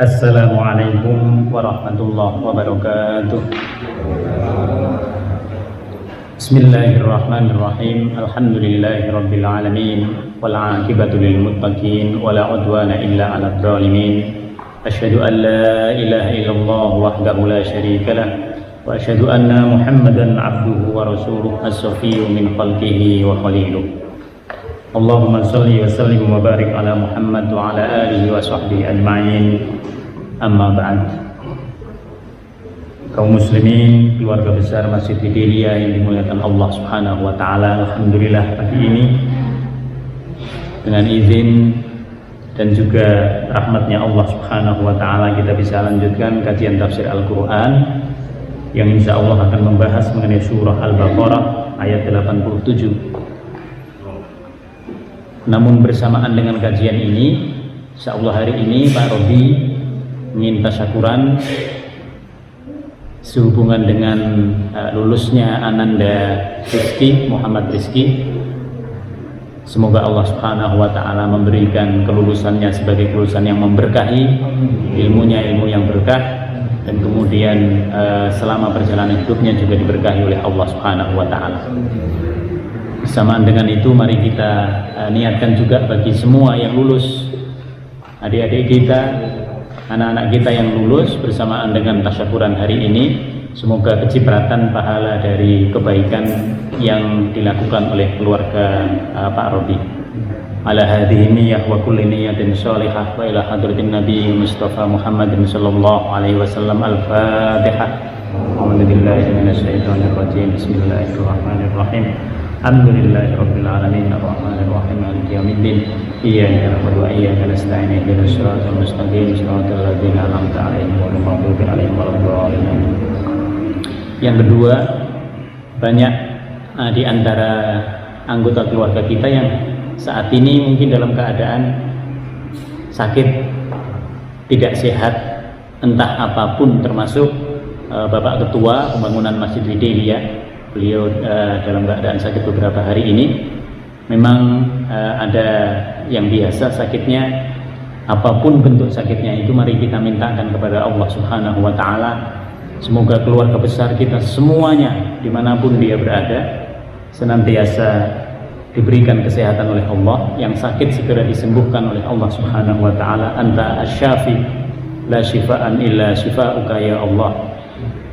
Assalamualaikum warahmatullahi wabarakatuh. Bismillahirrahmanirrahim. Alhamdulillahirabbil alamin wal 'aqibatu lil muttaqin wala 'udwana illa 'alal zalimin. Asyhadu an la ilaha illallah wahdahu la syarikalah wa asyhadu anna Muhammadan 'abduhu wa rasuluhu as-safiyyu min khalqihi wa khaliluh. Allahumma shalli wa sallim wa barik ala Muhammad wa ala alihi wa sahbihi ajma'in. Amma ba'd. Kaum muslimin, keluarga besar Masjid Hidayah yang dimuliakan Allah Subhanahu wa taala, alhamdulillah pagi ini dengan izin dan juga rahmatnya Allah Subhanahu wa taala kita bisa lanjutkan kajian tafsir Al-Qur'an yang insya Allah akan membahas mengenai surah Al-Baqarah ayat 87. Namun bersamaan dengan kajian ini, insya Allah hari ini Pak Robi ingin tasyakuran sehubungan dengan lulusnya Ananda Rizki, Muhammad Rizki. Semoga Allah Subhanahu wa taala memberikan kelulusannya sebagai kelulusan yang memberkahi, ilmunya ilmu yang berkah, dan kemudian selama perjalanan hidupnya juga diberkahi oleh Allah Subhanahu wa taala. Bersamaan dengan itu, mari kita niatkan juga bagi semua yang lulus, adik-adik kita, anak-anak kita yang lulus bersamaan dengan tasyakuran hari ini, semoga kecipratan pahala dari kebaikan yang dilakukan oleh keluarga Pak Robi. Ala hadhihi niyyah wa kulli niyyatin shalihah wa ila hadratin Nabi Mustafa Muhammadin sallallahu alaihi wasallam. Al-Fatihah. A'udzu billahi minasyaitonir rajim. Bismillahirrahmanirrahim. Alhamdulillahirabbil alamin arrahmanir rahim maliki yaumiddin iyyaka na'budu wa iyyaka nasta'in ihdinas siratal mustaqim siratal ladzina an'amta 'alaihim ghairil maghdubi 'alaihim waladdallin. Yang kedua, banyak di antara anggota keluarga kita yang saat ini mungkin dalam keadaan sakit, tidak sehat, entah apapun, termasuk Bapak Ketua Pembangunan Masjid Hidayah. Beliau dalam keadaan sakit beberapa hari ini. Memang ada yang biasa sakitnya, apapun bentuk sakitnya itu, mari kita mintakan kepada Allah Subhanahu wa taala. Semoga keluarga besar kita semuanya dimanapun dia berada senantiasa diberikan kesehatan oleh Allah, yang sakit segera disembuhkan oleh Allah Subhanahu wa taala. Anta asy-syafi la syifaan illa syifauka ya Allah.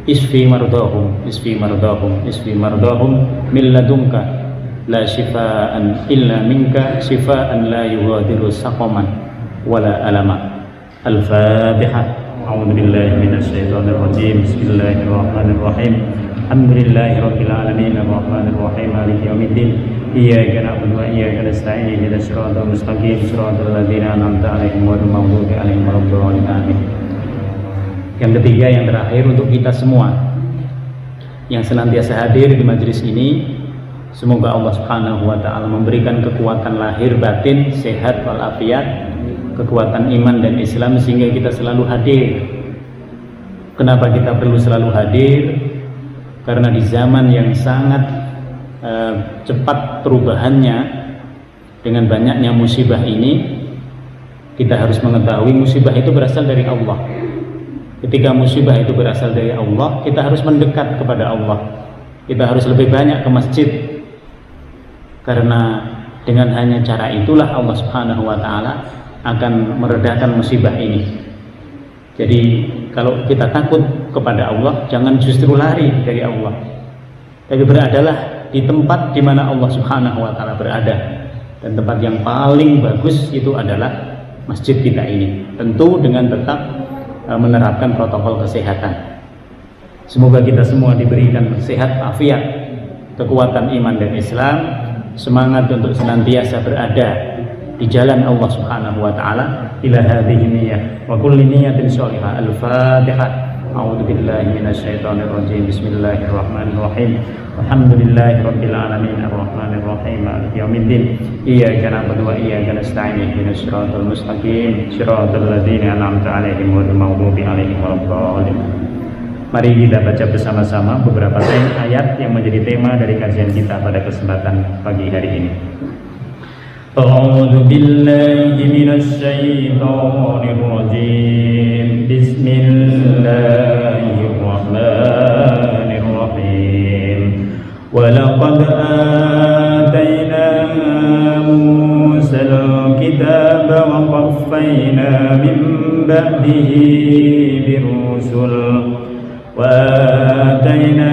Isfi mardahum, isfi mardahum, isfi mardahum min ladunka la syifaan illa minka syifaan la yughadiru saqaman wala alama. Al-Fatihah. A'udzu billahi minasyaitonir rajim. Bismillahirrahmanirrahim. Alhamdulillahirabbil alamin arrahmanir rahim maliki yaumiddin iyyaka na'budu wa iyyaka nasta'in ihdinas siratal mustaqim siratal ladzina an'amta 'alaihim ghairil maghdubi 'alaihim waladdallin. Amin. Yang ketiga, yang terakhir, untuk kita semua yang senantiasa hadir di majelis ini, semoga Allah Subhanahu wa taala memberikan kekuatan lahir batin, sehat walafiat, kekuatan iman dan Islam sehingga kita selalu hadir. Kenapa kita perlu selalu hadir? Karena di zaman yang sangat cepat perubahannya dengan banyaknya musibah ini, kita harus mengetahui musibah itu berasal dari Allah. Ketika musibah itu berasal dari Allah, kita harus mendekat kepada Allah. Kita harus lebih banyak ke masjid. Karena dengan hanya cara itulah Allah Subhanahu wa taala akan meredakan musibah ini. Jadi kalau kita takut kepada Allah, jangan justru lari dari Allah, tapi beradalah di tempat di mana Allah Subhanahu wa taala berada. Dan tempat yang paling bagus itu adalah masjid kita ini. Tentu dengan tetap menerapkan protokol kesehatan. Semoga kita semua diberikan sehat afiat, kekuatan iman dan Islam, semangat untuk senantiasa berada di jalan Allah Subhanahu wa taala. Ila hadhihi niyyah wa kulli niyyatin shalihah. Al-Fatihah. A'udzu billahi minasyaitonir rajim. Bismillahirrahmanirrahim. Alhamdulillahirabbil alamin arrahmanir rahim maliki yaumiddin iyyaka na'budu wa iyyaka nasta'in ihdinas siratal mustaqim siratal ladzina an'amta 'alaihim ghairil maghdubi 'alaihim waladdallin. Mari kita baca bersama-sama beberapa ayat yang menjadi tema dari kajian kita pada kesempatan pagi hari ini. أعوذ بالله من الشيطان الرجيم بسم الله الرحمن الرحيم ولقد آتينا موسى الكتاب وقفينا من بعده بالرسل وآتينا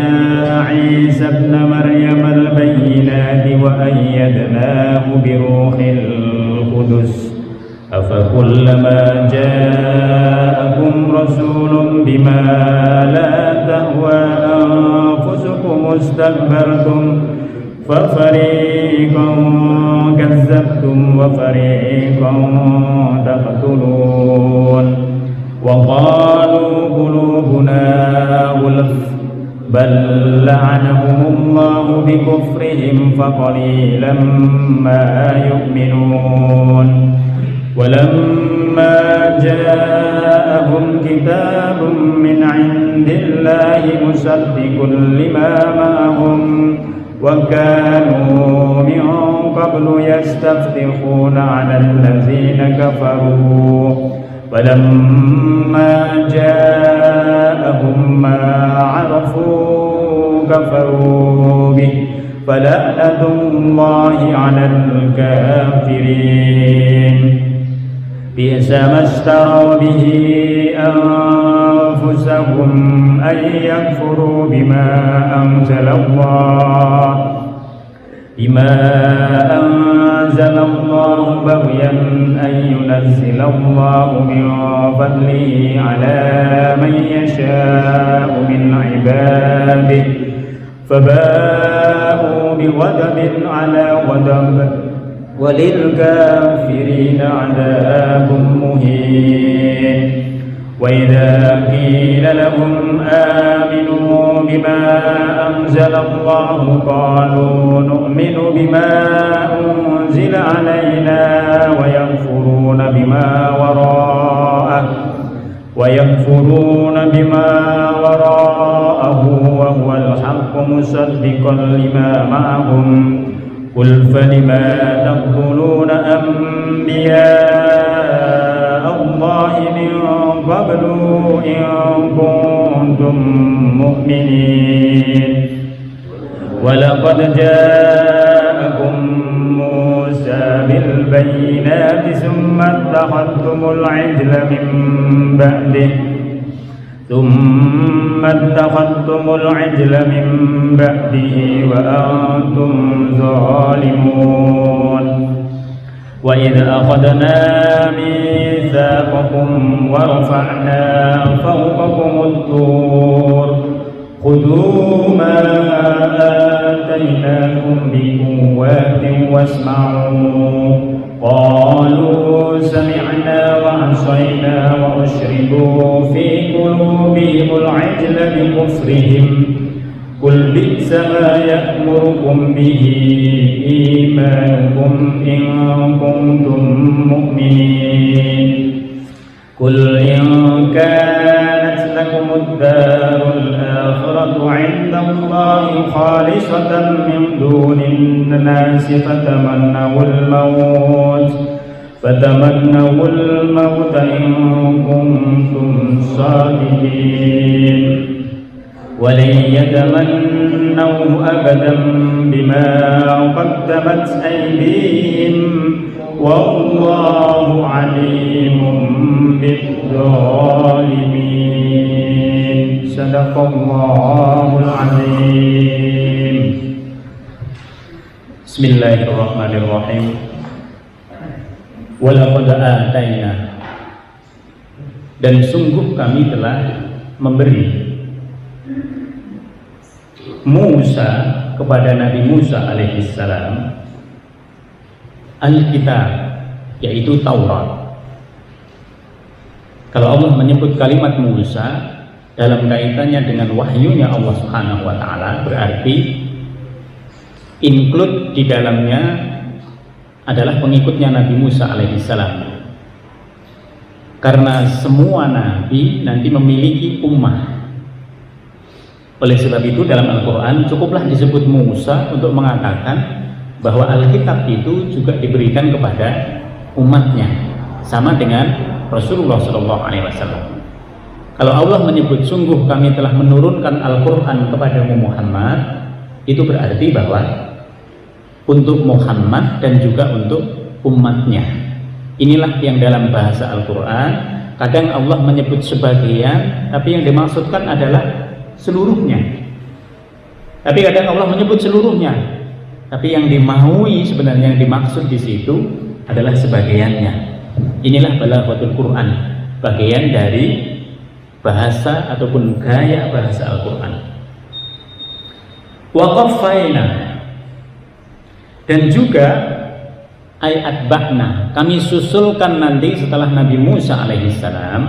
عيسى ابن مريم البينات وأيدناه بروح القدس أفكلما جاءكم رسول بما لا تهوى أنفسكم استكبرتم ففريقا كذبتم وفريقا تقتلون وقالوا قلوبنا غلف بل لعنهم الله بكفرهم فقليلا ما يؤمنون ولما جاءهم كتاب من عند الله مصدق لما معهم وكانوا من قبل يستفتحون على الذين كفروا فلما جاءهم ما عرفوا كفروا به فلعنة الله على الكافرين بئس ما اشتروا به أنفسهم أن يكفروا بما أنزل الله بغيا أن ينزل الله من فضله على من يشاء من عباده فباءوا بغضب على غضب وللكافرين عذاب مهين وإذا قيل لهم آمنوا بما أنزل الله قالوا نؤمن بما أنزل علينا ويكفرون بما وراءه وهو الحق مصدقا لما معهم قل فلما تقتلون أنبياء الله من قبل إن كنتم مؤمنين ولقد جاءكم موسى بالبينات ثم اتخذتم العجل من بعده وأنتم ظالمون وإذ أخذنا ميثاقكم ورفعنا فوقكم الطور خذوا ما آتيناكم بقوة واسمعوا قالوا سمعنا وعصينا وأشربوا في قلوبهم العجل بكفرهم قل بئس ما يأمركم به إيمانكم إن كنتم مؤمنين قل إن كانت لكم الدار الآخرة عند الله خالصة من دون الناس فتمنوا الموت إن كنتم صادقين ولن يتمنوا أبدا بما قدمت أيديهم والله عليم بالظالمين صدق الله العظيم. Bismillahirrahmanirrahim. Walaqad ataina, dan sungguh kami telah memberi Musa kepada Nabi Musa alaihissalam Alkitab, yaitu Taurat. Kalau Allah menyebut kalimat Musa dalam kaitannya dengan wahyunya Allah Subhanahu wa taala, berarti include di dalamnya adalah pengikutnya Nabi Musa alaihissalam. Karena semua nabi nanti memiliki ummah. Oleh sebab itu dalam Al-Quran cukuplah disebut Musa untuk mengatakan bahwa Alkitab itu juga diberikan kepada umatnya, sama dengan Rasulullah SAW. Kalau Allah menyebut sungguh kami telah menurunkan Al-Quran kepadamu Muhammad, itu berarti bahwa untuk Muhammad dan juga untuk umatnya. Inilah yang dalam bahasa Al-Quran kadang Allah menyebut sebagian, tapi yang dimaksudkan adalah seluruhnya. Tapi kadang Allah menyebut seluruhnya, tapi yang dimaui sebenarnya, yang dimaksud di situ adalah sebagiannya. Inilah balaghatul Quran, bagian dari bahasa ataupun gaya bahasa Al-Quran. Wa qaffayna, dan juga ayat ba'na, kami susulkan nanti setelah Nabi Musa alaihissalam,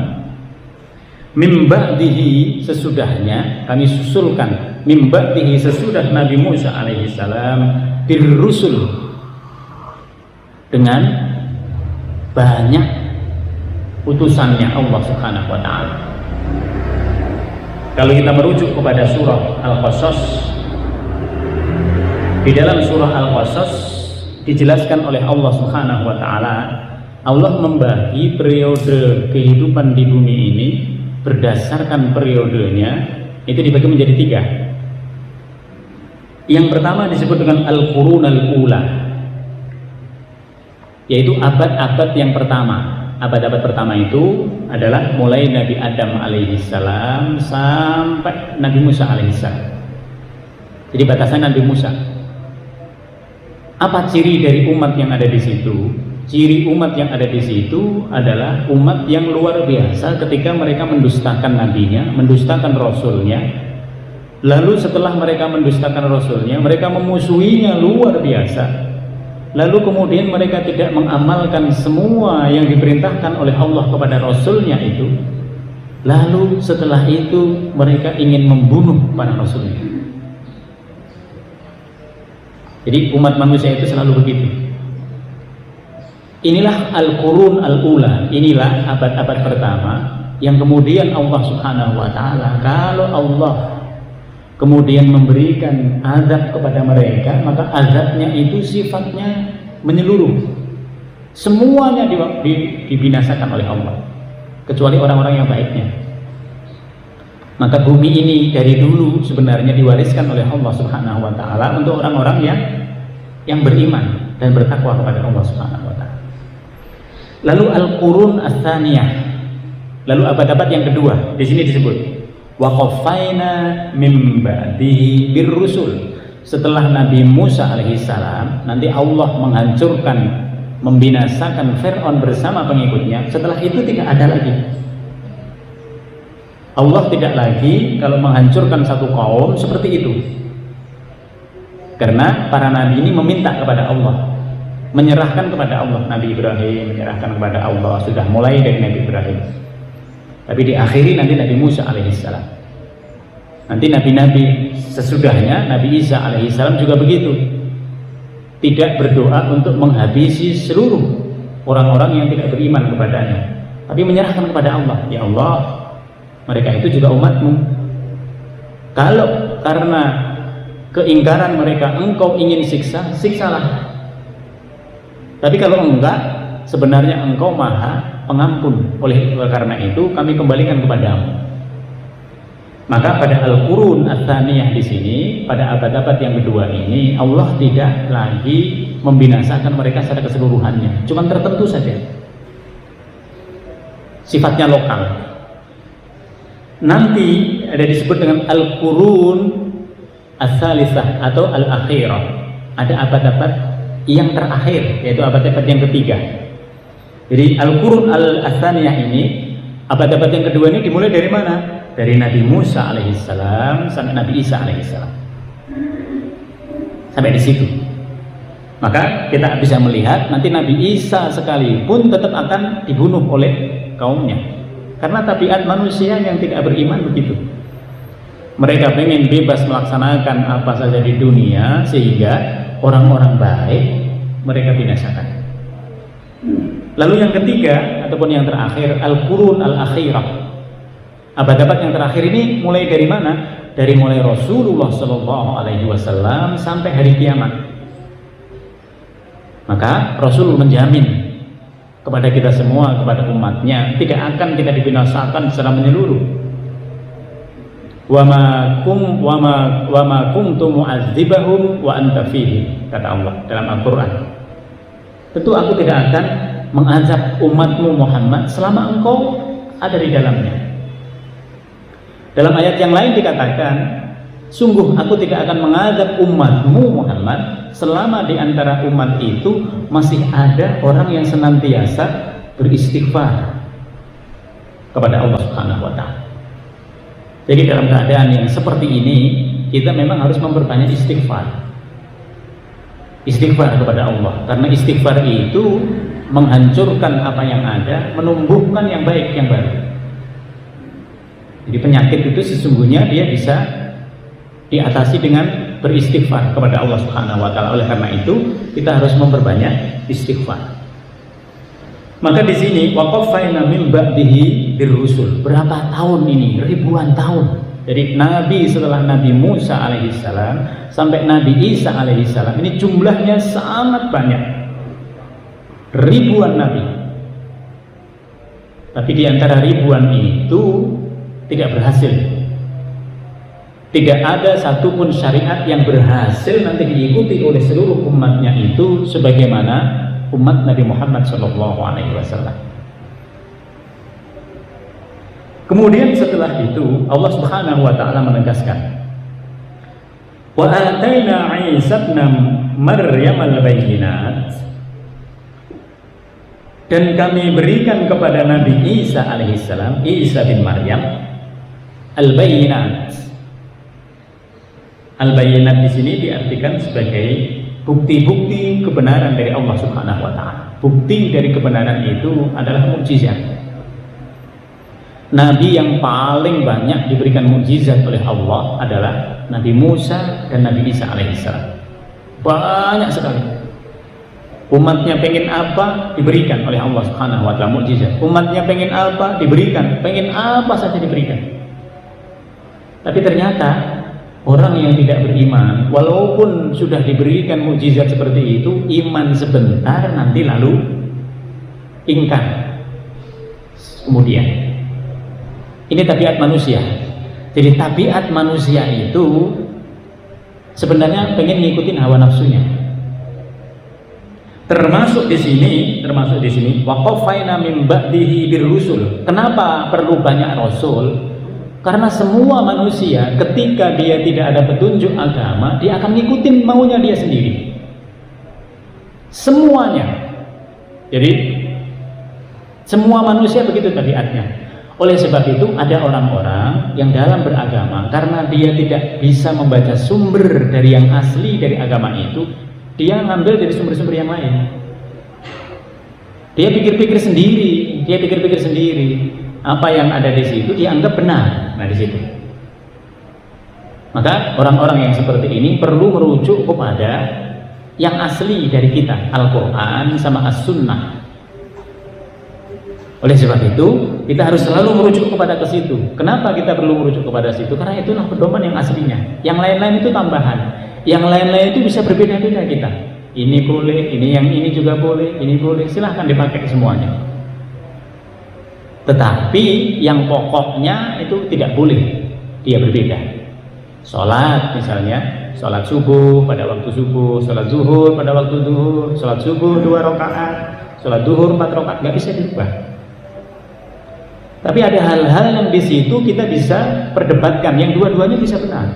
mim ba'dihi, sesudahnya kami susulkan, mim ba'dihi, sesudah Nabi Musa alaihissalam, birrusul, dengan banyak utusannya Allah subhanahu wa ta'ala. Kalau kita merujuk kepada surah Al-Qasas, di dalam surah Al-Qasas dijelaskan oleh Allah subhanahu wa ta'ala, Allah membagi periode kehidupan di bumi ini berdasarkan periodenya, itu dibagi menjadi 3. Yang pertama disebut dengan Al-Qurun Al-Ula, yaitu abad-abad yang pertama. Abad-abad pertama itu adalah mulai Nabi Adam alaihissalam sampai Nabi Musa alaihissalam. Jadi batasan Nabi Musa. Apa ciri dari umat yang ada di situ? Ciri umat yang ada di situ adalah umat yang luar biasa ketika mereka mendustakan nabinya, mendustakan rasulnya. Lalu setelah mereka mendustakan rasulnya, mereka memusuhinya luar biasa. Lalu kemudian mereka tidak mengamalkan semua yang diperintahkan oleh Allah kepada Rasulnya itu. Lalu setelah itu mereka ingin membunuh para Rasulnya. Jadi umat manusia itu selalu begitu. Inilah Al-Qurun Al-Ula, inilah abad-abad pertama yang kemudian Allah subhanahu wa ta'ala, kalau Allah kemudian memberikan azab kepada mereka, maka azabnya itu sifatnya menyeluruh, semuanya dibinasakan oleh Allah, kecuali orang-orang yang baiknya. Maka bumi ini dari dulu sebenarnya diwariskan oleh Allah subhanahu wa ta'ala untuk orang-orang yang beriman dan bertakwa kepada Allah subhanahu wa ta'ala. Lalu Al-Qurun Ats-Tsaniyah, lalu abad-abad yang kedua, di sini disebut wa qaffayna mim ba'dihi birrusul, setelah Nabi Musa alaihissalam nanti Allah menghancurkan, membinasakan Fir'aun bersama pengikutnya. Setelah itu tidak ada lagi, Allah tidak lagi kalau menghancurkan satu kaum seperti itu, karena para nabi ini meminta kepada Allah, menyerahkan kepada Allah. Nabi Ibrahim menyerahkan kepada Allah, sudah mulai dari Nabi Ibrahim, tapi diakhiri nanti Nabi Musa alaihissalam. Nanti nabi-nabi sesudahnya, Nabi Isa alaihissalam juga begitu, tidak berdoa untuk menghabisi seluruh orang-orang yang tidak beriman kepadanya, tapi menyerahkan kepada Allah. Ya Allah, mereka itu juga umatmu, kalau karena keingkaran mereka engkau ingin siksa, siksalah. Tapi kalau enggak, sebenarnya engkau maha pengampun, oleh karena itu kami kembalikan kepadamu. Maka pada Al-Qurun Ats-Tsaniyah di sini, pada abad-abad yang kedua ini, Allah tidak lagi membinasakan mereka secara keseluruhannya, cuma tertentu saja, sifatnya lokal. Nanti ada disebut dengan Al-Qurun Ats-Tsalisah atau Al-Akhirah, ada abad-abad yang terakhir, yaitu abad-abad yang ketiga. Jadi Al-Qurun Ats-Tsaniyah ini, abad-abad yang kedua ini dimulai dari mana? Dari Nabi Musa alaihissalam sampai Nabi Isa alaihissalam, sampai di situ. Maka kita bisa melihat nanti Nabi Isa sekalipun tetap akan dibunuh oleh kaumnya, karena tabiat manusia yang tidak beriman begitu. Mereka pengen bebas melaksanakan apa saja di dunia, sehingga orang-orang baik mereka binasakan. Lalu yang ketiga ataupun yang terakhir, Al-Qurun Al-Akhirah. Abad-abad yang terakhir ini mulai dari mana? Dari mulai Rasulullah SAW sampai hari kiamat. Maka Rasul menjamin kepada kita semua, kepada umatnya, tidak akan kita dibinasakan secara menyeluruh. Wa ma kuntu mu'adzibahum wa anta fihim, kata Allah dalam Al-Qur'an. Tentu aku tidak akan mengazab umatmu Muhammad selama engkau ada di dalamnya. Dalam ayat yang lain dikatakan, sungguh aku tidak akan mengazab umatmu Muhammad selama di antara umat itu masih ada orang yang senantiasa beristighfar kepada Allah Subhanahu wa taala. Jadi dalam keadaan yang seperti ini, kita memang harus memperbanyak istighfar. Istighfar kepada Allah, karena istighfar itu menghancurkan apa yang ada, menumbuhkan yang baik, yang baru. Jadi penyakit itu sesungguhnya dia bisa diatasi dengan beristighfar kepada Allah Subhanahu wa taala. Oleh karena itu, kita harus memperbanyak istighfar. Maka di sini waqafaina min ba'dihi birrusul. Berapa tahun ini? Ribuan tahun. Jadi Nabi setelah Nabi Musa alaihissalam sampai Nabi Isa alaihissalam ini jumlahnya sangat banyak. Ribuan nabi. Tapi di antara ribuan itu tidak berhasil. Tidak ada satupun syariat yang berhasil nanti diikuti oleh seluruh umatnya itu sebagaimana umat Nabi Muhammad SAW. Kemudian setelah itu Allah Subhanahu wa taala menegaskan, wa ataina Isa ibn Maryam al-bayyinat, dan kami berikan kepada Nabi Isa alaihissalam, Isa bin Maryam, al-bayyinat. Al-bayyinat di sini diartikan sebagai bukti-bukti kebenaran dari Allah Subhanahu wa taala. Bukti dari kebenaran itu adalah mukjizat. Nabi yang paling banyak diberikan mukjizat oleh Allah adalah Nabi Musa dan Nabi Isa alaihissalam. Banyak sekali. Umatnya pengen apa diberikan oleh Allah Subhanahu wa taala mukjizat. Umatnya pengen apa diberikan, pengen apa saja diberikan. Tapi ternyata orang yang tidak beriman, walaupun sudah diberikan mukjizat seperti itu, iman sebentar nanti lalu ingkar. Kemudian, ini tabiat manusia. Jadi tabiat manusia itu sebenarnya pengen ngikutin hawa nafsunya. Termasuk di sini, waqafaina min ba'dihi birrusul. Kenapa perlu banyak rasul? Karena semua manusia ketika dia tidak ada petunjuk agama, dia akan ngikutin maunya dia sendiri. Semuanya. Jadi semua manusia begitu tabiatnya. Oleh sebab itu ada orang-orang yang dalam beragama, karena dia tidak bisa membaca sumber dari yang asli dari agama itu, dia ngambil dari sumber-sumber yang lain. Dia pikir-pikir sendiri. Apa yang ada di situ dia anggap benar. Nah, di situ. Maka orang-orang yang seperti ini perlu merujuk kepada yang asli dari kita, Al-Quran sama As-Sunnah. Oleh sebab itu, kita harus selalu merujuk kepada ke situ. Kenapa kita perlu merujuk kepada situ? Karena itulah pedoman yang aslinya. Yang lain-lain itu tambahan. Yang lain-lain itu bisa berbeda-beda kita. Ini boleh, ini yang ini juga boleh, ini boleh. Silahkan dipakai semuanya. Tetapi yang pokoknya itu tidak boleh. Dia berbeda. Sholat misalnya, sholat subuh pada waktu subuh, sholat zuhur pada waktu zuhur, sholat subuh 2 rakaat, sholat zuhur 4 rakaat, nggak bisa dirubah. Tapi ada hal-hal yang di situ kita bisa perdebatkan, yang dua-duanya bisa benar.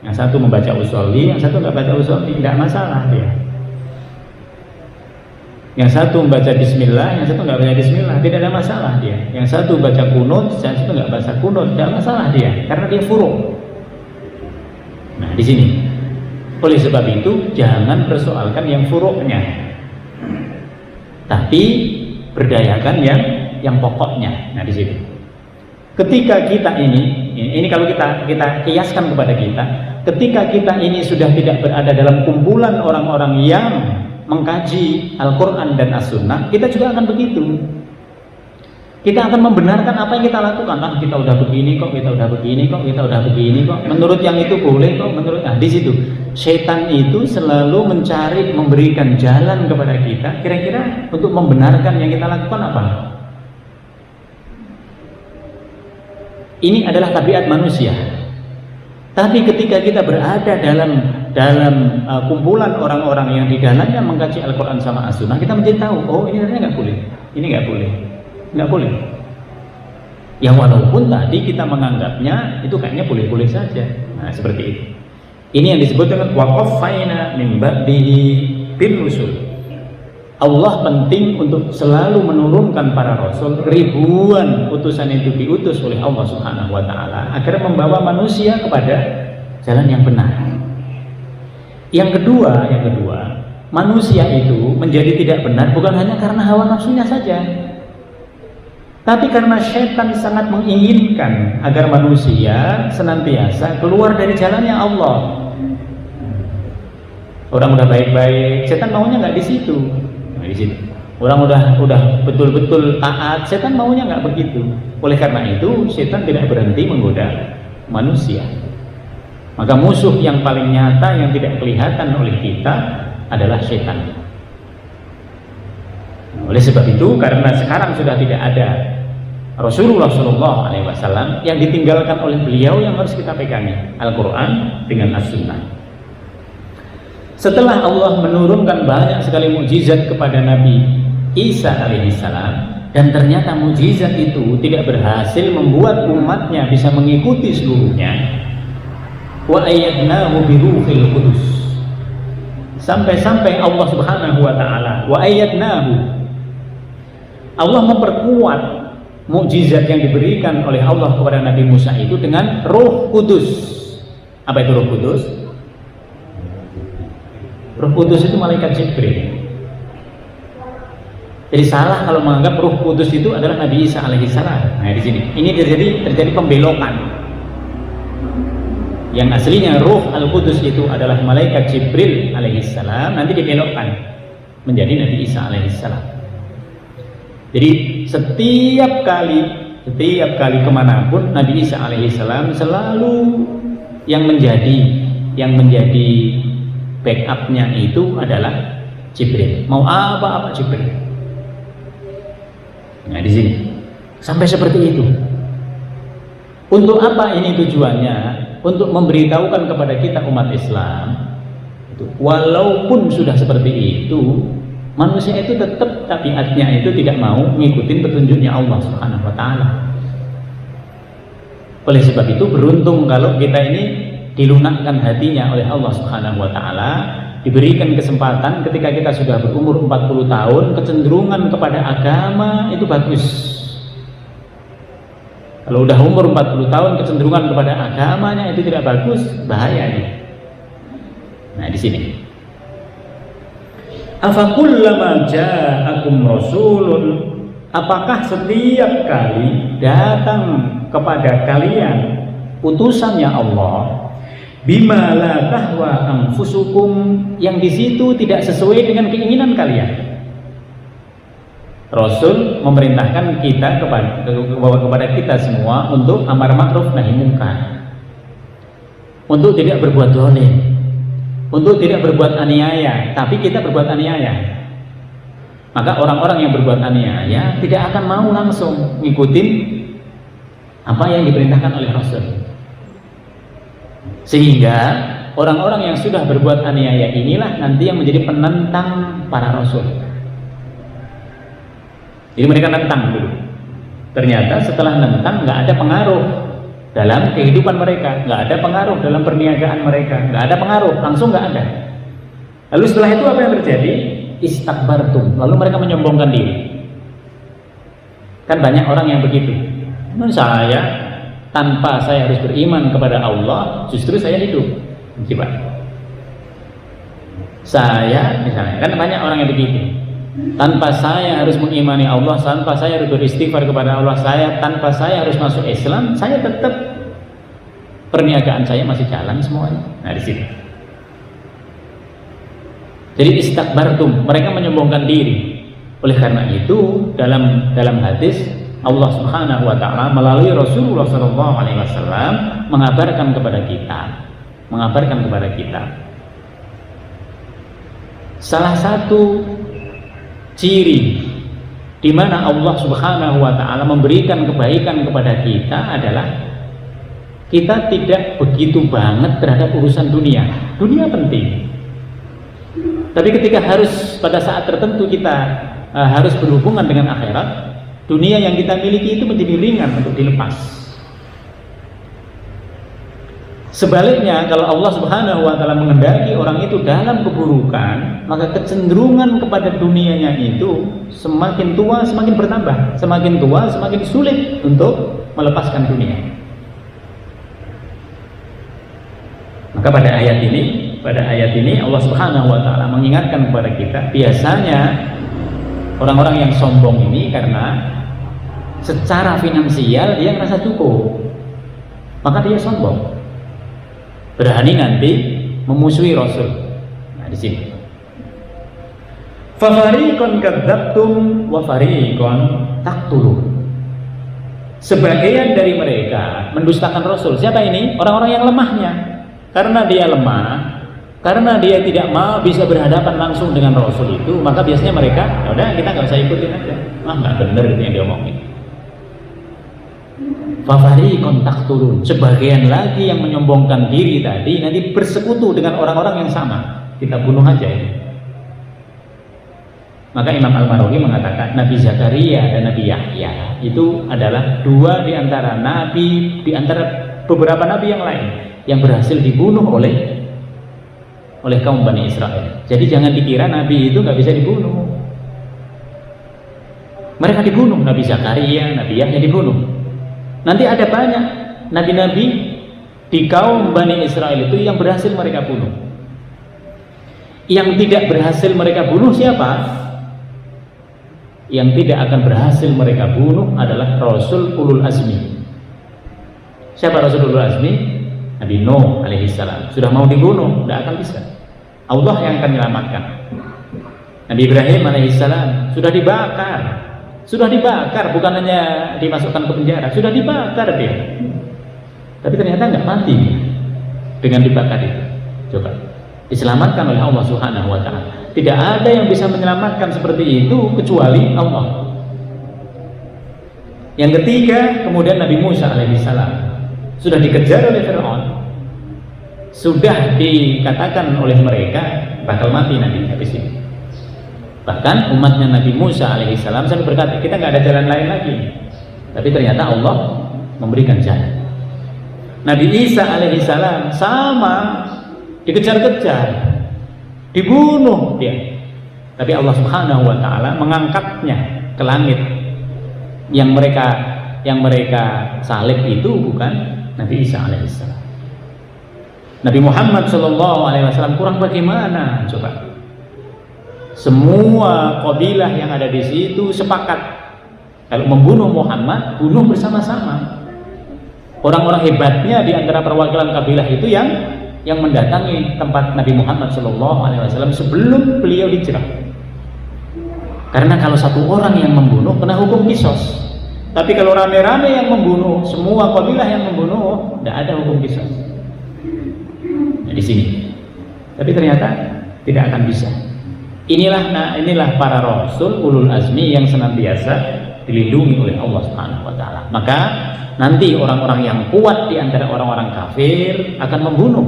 Yang satu membaca usolli, yang satu nggak baca usolli, tidak masalah dia. Yang satu membaca bismillah, yang satu nggak baca bismillah, tidak ada masalah dia. Yang satu baca kunut, yang satu nggak baca kunut, tidak masalah dia, karena dia furu'. Nah, di sini. Oleh sebab itu, jangan persoalkan yang furu'nya, tapi berdayakan yang pokoknya. Nah, di situ. Ketika kita ini kalau kita kiaskan kepada kita, ketika kita ini sudah tidak berada dalam kumpulan orang-orang yang mengkaji Al-Quran dan As-Sunnah, kita juga akan begitu. Kita akan membenarkan apa yang kita lakukan. Ah, kita udah begini kok, kita udah begini kok, kita udah begini kok. Menurut yang itu boleh kok, menurut di situ. Setan itu selalu mencari memberikan jalan kepada kita kira-kira untuk membenarkan yang kita lakukan apa? Ini adalah tabiat manusia. Tapi ketika kita berada dalam kumpulan orang-orang yang di dalamnya mengkaji Al-Quran sama As-Sunnah, kita menjadi tahu, oh ini ternyata nggak boleh, ini nggak boleh. Nggak boleh. Ya walaupun tadi kita menganggapnya itu kayaknya boleh-boleh saja. Nah seperti itu. Ini yang disebut dengan waqaffaina min ba'dihi bil rusul. Allah penting untuk selalu menurunkan para rasul, ribuan utusan itu diutus oleh Allah Subhanahu wa taala agar membawa manusia kepada jalan yang benar. Yang kedua, manusia itu menjadi tidak benar bukan hanya karena hawa nafsunya saja. Tapi karena syaitan sangat menginginkan agar manusia senantiasa keluar dari jalannya Allah. Orang udah baik-baik, setan maunya nggak di situ. Nggak di situ. Orang udah betul-betul taat, setan maunya nggak begitu. Oleh karena itu, setan tidak berhenti menggoda manusia. Maka musuh yang paling nyata yang tidak kelihatan oleh kita adalah setan. Oleh sebab itu, karena sekarang sudah tidak ada Rasulullah SAW yang ditinggalkan oleh beliau yang harus kita pegangi Al-Quran dengan As-Sunnah. Setelah Allah menurunkan banyak sekali mukjizat kepada Nabi Isa alaihissalam, dan ternyata mukjizat itu tidak berhasil membuat umatnya bisa mengikuti seluruhnya, wa ayyadnahu biruhil qudus, sampai-sampai Allah Subhanahu wa taala wa ayyadnahu, Allah memperkuat mukjizat yang diberikan oleh Allah kepada Nabi Musa itu dengan Roh Kudus. Apa itu Roh Kudus? Roh Kudus itu malaikat Jibril. Jadi salah kalau menganggap Roh Kudus itu adalah Nabi Isa alaihissalam. Nah di sini ini terjadi pembelokan. Yang aslinya Roh Al-Qudus itu adalah malaikat Jibril alaihissalam, nanti dibelokkan menjadi Nabi Isa alaihissalam. Jadi setiap kali kemanapun Nabi Isa alaihissalam selalu yang menjadi backupnya itu adalah Jibril. Mau apa Jibril. Nah di sini sampai seperti itu. Untuk apa ini tujuannya? Untuk memberitahukan kepada kita umat Islam, walaupun sudah seperti itu, manusia itu tetap tabiatnya itu tidak mau mengikuti petunjuknya Allah Subhanahu wa taala. Oleh sebab itu beruntung kalau kita ini dilunakkan hatinya oleh Allah Subhanahu wa taala, diberikan kesempatan ketika kita sudah berumur 40 tahun, kecenderungan kepada agama itu bagus. Kalau udah umur 40 tahun kecenderungan kepada agamanya itu tidak bagus, bahaya ini. Nah di sini. Afakullama ja'akum rasulun, apakah setiap kali datang kepada kalian utusannya Allah, bima la tahwa anfusukum, yang di situ tidak sesuai dengan keinginan kalian. Rasul memerintahkan kita kepada kita semua untuk amar ma'ruf nahi munkar, untuk tidak berbuat zalim, untuk tidak berbuat aniaya, tapi kita berbuat aniaya. Maka orang-orang yang berbuat aniaya tidak akan mau langsung ngikutin apa yang diperintahkan oleh Rasul. Sehingga orang-orang yang sudah berbuat aniaya inilah nanti yang menjadi penentang para Rasul. Jadi mereka nentang dulu. Ternyata setelah nentang nggak ada pengaruh dalam kehidupan mereka, nggak ada pengaruh dalam perniagaan mereka, nggak ada pengaruh, langsung nggak ada. Lalu setelah itu apa yang terjadi? Istakbartum, lalu mereka menyombongkan diri. Kan banyak orang yang begitu. Saya tanpa saya harus beriman kepada Allah, justru saya hidup. Coba. Saya misalnya, kan banyak orang yang begitu. Tanpa saya harus mengimani Allah, tanpa saya harus beristighfar kepada Allah, tanpa saya harus masuk Islam, saya tetap perniagaan saya masih jalan semuanya. Nah di sini. Jadi istakbartum, mereka menyombongkan diri. Oleh karena itu dalam hadis Allah Subhanahu wa taala melalui Rasulullah sallallahu alaihi wasallam mengabarkan kepada kita salah satu ciri di mana Allah Subhanahu wa taala memberikan kebaikan kepada kita adalah kita tidak begitu banget terhadap urusan dunia. Dunia penting, tapi ketika harus pada saat tertentu kita harus berhubungan dengan akhirat, dunia yang kita miliki itu menjadi ringan untuk dilepas. Sebaliknya, kalau Allah Subhanahu wa taala menghendaki orang itu dalam keburukan, maka kecenderungan kepada dunianya itu semakin tua semakin bertambah, semakin tua semakin sulit untuk melepaskan dunia. Maka pada ayat ini Allah Subhanahu wa taala mengingatkan kepada kita, biasanya orang-orang yang sombong ini karena secara finansial dia merasa cukup, maka dia sombong, berani nanti memusuhi Rasul. Nah, di sini fa fariqan kadzabtum wa fariqan taqtulun. Sebagian dari mereka mendustakan Rasul. Siapa ini? Orang-orang yang lemahnya. Karena dia lemah, karena dia tidak mau bisa berhadapan langsung dengan Rasul itu, maka biasanya mereka, ya udah kita nggak usah ikutin aja. Nggak bener itu yang dia omongin. Fafari kontak turun. Sebagian lagi yang menyombongkan diri tadi nanti bersekutu dengan orang-orang yang sama. Kita bunuh aja ini. Maka Imam Al-Marwazi mengatakan Nabi Zakaria dan Nabi Yahya itu adalah dua di antara nabi, di antara beberapa nabi yang lain yang berhasil dibunuh oleh kaum Bani Israel. Jadi jangan dikira Nabi itu nggak bisa dibunuh. Mereka dibunuh, Nabi Zakaria, Nabi Yahya dibunuh. Nanti ada banyak nabi-nabi di kaum Bani Israel itu yang berhasil mereka bunuh. Yang tidak berhasil mereka bunuh siapa? Yang tidak akan berhasil mereka bunuh adalah Rasul Ulul Azmi. Siapa Rasul Ulul Azmi? Nabi Nuh alaihissalam. Sudah mau dibunuh, tidak akan bisa. Allah yang akan menyelamatkan. Nabi Ibrahim alaihissalam sudah dibakar, bukan hanya dimasukkan ke penjara, sudah dibakar dia. Tapi ternyata nggak mati dengan dibakar itu. Coba, diselamatkan oleh Allah Subhanahu wa taala. Tidak ada yang bisa menyelamatkan seperti itu kecuali Allah. Yang ketiga, kemudian Nabi Musa alaihissalam sudah dikejar oleh Fir'aun, sudah dikatakan oleh mereka bakal mati nanti habis ini. Bahkan umatnya Nabi Musa alaihissalam sampai berkata, kita nggak ada jalan lain lagi. Tapi ternyata Allah memberikan jalan. Nabi Isa alaihissalam sama, dikejar-kejar, dibunuh dia. Tapi Allah Subhanahu wa taala mengangkatnya ke langit. Yang mereka salib itu bukan Nabi Isa alaihissalam. Nabi Muhammad sallallahu alaihi wasallam kurang bagaimana? Coba. Semua kabilah yang ada di situ sepakat kalau membunuh Muhammad, bunuh bersama-sama. Orang-orang hebatnya di antara perwakilan kabilah itu yang mendatangi tempat Nabi Muhammad sallallahu alaihi wasallam sebelum beliau hijrah. Karena kalau satu orang yang membunuh kena hukum qisas. Tapi kalau rame-rame yang membunuh, semua kabilah yang membunuh, tidak ada hukum qisas. Nah, di sini. Tapi ternyata tidak akan bisa. Inilah para rasul ulul azmi yang senantiasa dilindungi oleh Allah Subhanahu wa taala. Maka nanti orang-orang yang kuat di antara orang-orang kafir akan membunuh.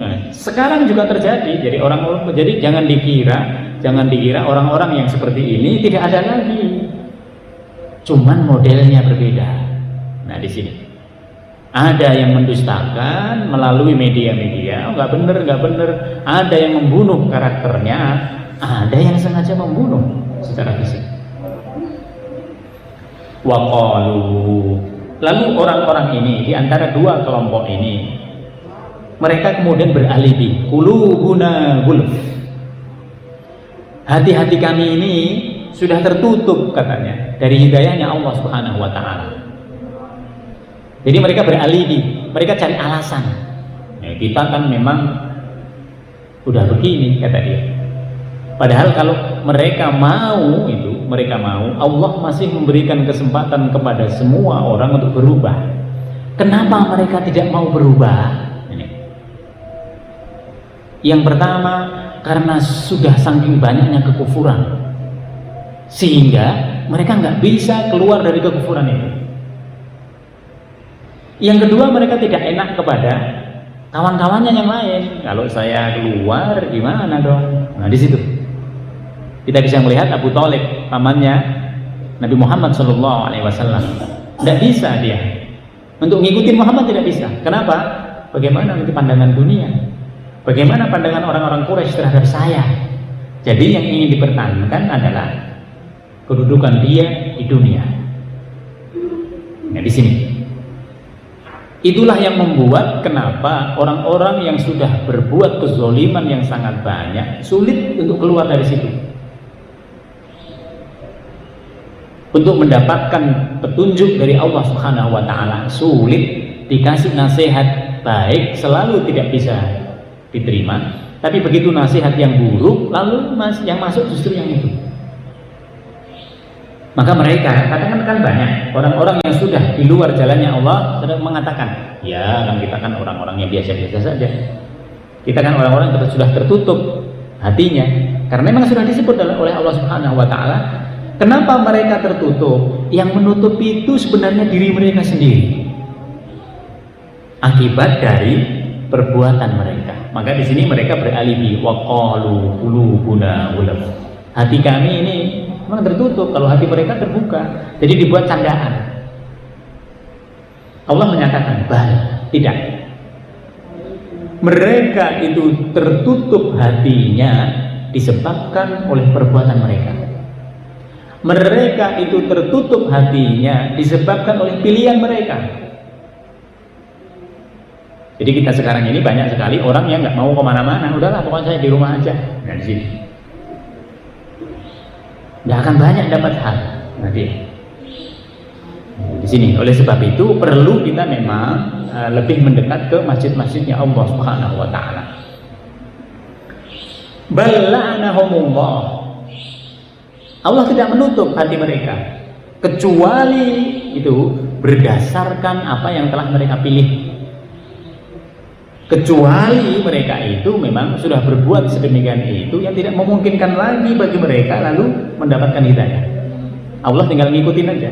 Nah, sekarang juga terjadi. Jadi jangan dikira orang-orang yang seperti ini tidak ada lagi. Cuman modelnya berbeda. Nah, di sini ada yang mendustakan melalui media-media, nggak bener. Ada yang membunuh karakternya, ada yang sengaja membunuh secara fisik. Waqalu, lalu orang-orang ini di antara dua kelompok ini, mereka kemudian beralibi, qulubuna gulf. Hati-hati kami ini sudah tertutup katanya dari hidayahnya Allah Subhanahu wa taala. Jadi mereka beralibi, mereka cari alasan. Ya, kita kan memang udah begini kata dia. Padahal kalau mereka mau itu mereka mau, Allah masih memberikan kesempatan kepada semua orang untuk berubah. Kenapa mereka tidak mau berubah? Ini. Yang pertama, karena sudah saking banyaknya kekufuran, sehingga mereka nggak bisa keluar dari kekufuran itu. Yang kedua, mereka tidak enak kepada kawan-kawannya yang lain. Kalau saya keluar gimana dong? Nah, di situ kita bisa melihat Abu Thalib, pamannya Nabi Muhammad SAW. Tidak bisa dia untuk ngikutin Muhammad, tidak bisa. Kenapa? Bagaimana nanti pandangan dunia? Bagaimana pandangan orang-orang Quraisy terhadap saya? Jadi yang ingin dipertahankan adalah kedudukan dia di dunia. Nah, di sini. Itulah yang membuat kenapa orang-orang yang sudah berbuat kezoliman yang sangat banyak sulit untuk keluar dari situ. Untuk mendapatkan petunjuk dari Allah Subhanahu wa taala sulit, dikasih nasihat baik selalu tidak bisa diterima, tapi begitu nasihat yang buruk lalu yang masuk justru yang itu. Maka mereka katakan banyak orang-orang yang sudah di luar jalannya Allah sudah mengatakan, ya kan kita kan orang-orang yang biasa-biasa saja, kita kan orang-orang yang sudah tertutup hatinya, karena memang sudah disebut oleh Allah Subhanahu wa taala. Kenapa mereka tertutup? Yang menutup itu sebenarnya diri mereka sendiri, akibat dari perbuatan mereka. Maka di sini mereka beralibi, waqalu qulubuna ghulaf. Hati kami ini memang tertutup, kalau hati mereka terbuka. Jadi dibuat candaan. Allah menyatakan, tidak. Mereka itu tertutup hatinya disebabkan oleh perbuatan mereka. Mereka itu tertutup hatinya disebabkan oleh pilihan mereka. Jadi kita sekarang ini banyak sekali orang yang nggak mau kemana-mana, udahlah pokoknya saya di rumah aja. Nah, di sini nggak akan banyak dapat hal. Nanti di sini. Oleh sebab itu perlu kita memang lebih mendekat ke masjid-masjidnya Allah Subhanahu wa taala. Bala'anahumullah. Allah tidak menutup hati mereka kecuali itu berdasarkan apa yang telah mereka pilih. Kecuali mereka itu memang sudah berbuat sedemikian itu yang tidak memungkinkan lagi bagi mereka lalu mendapatkan hidayah. Allah tinggal ngikutin aja.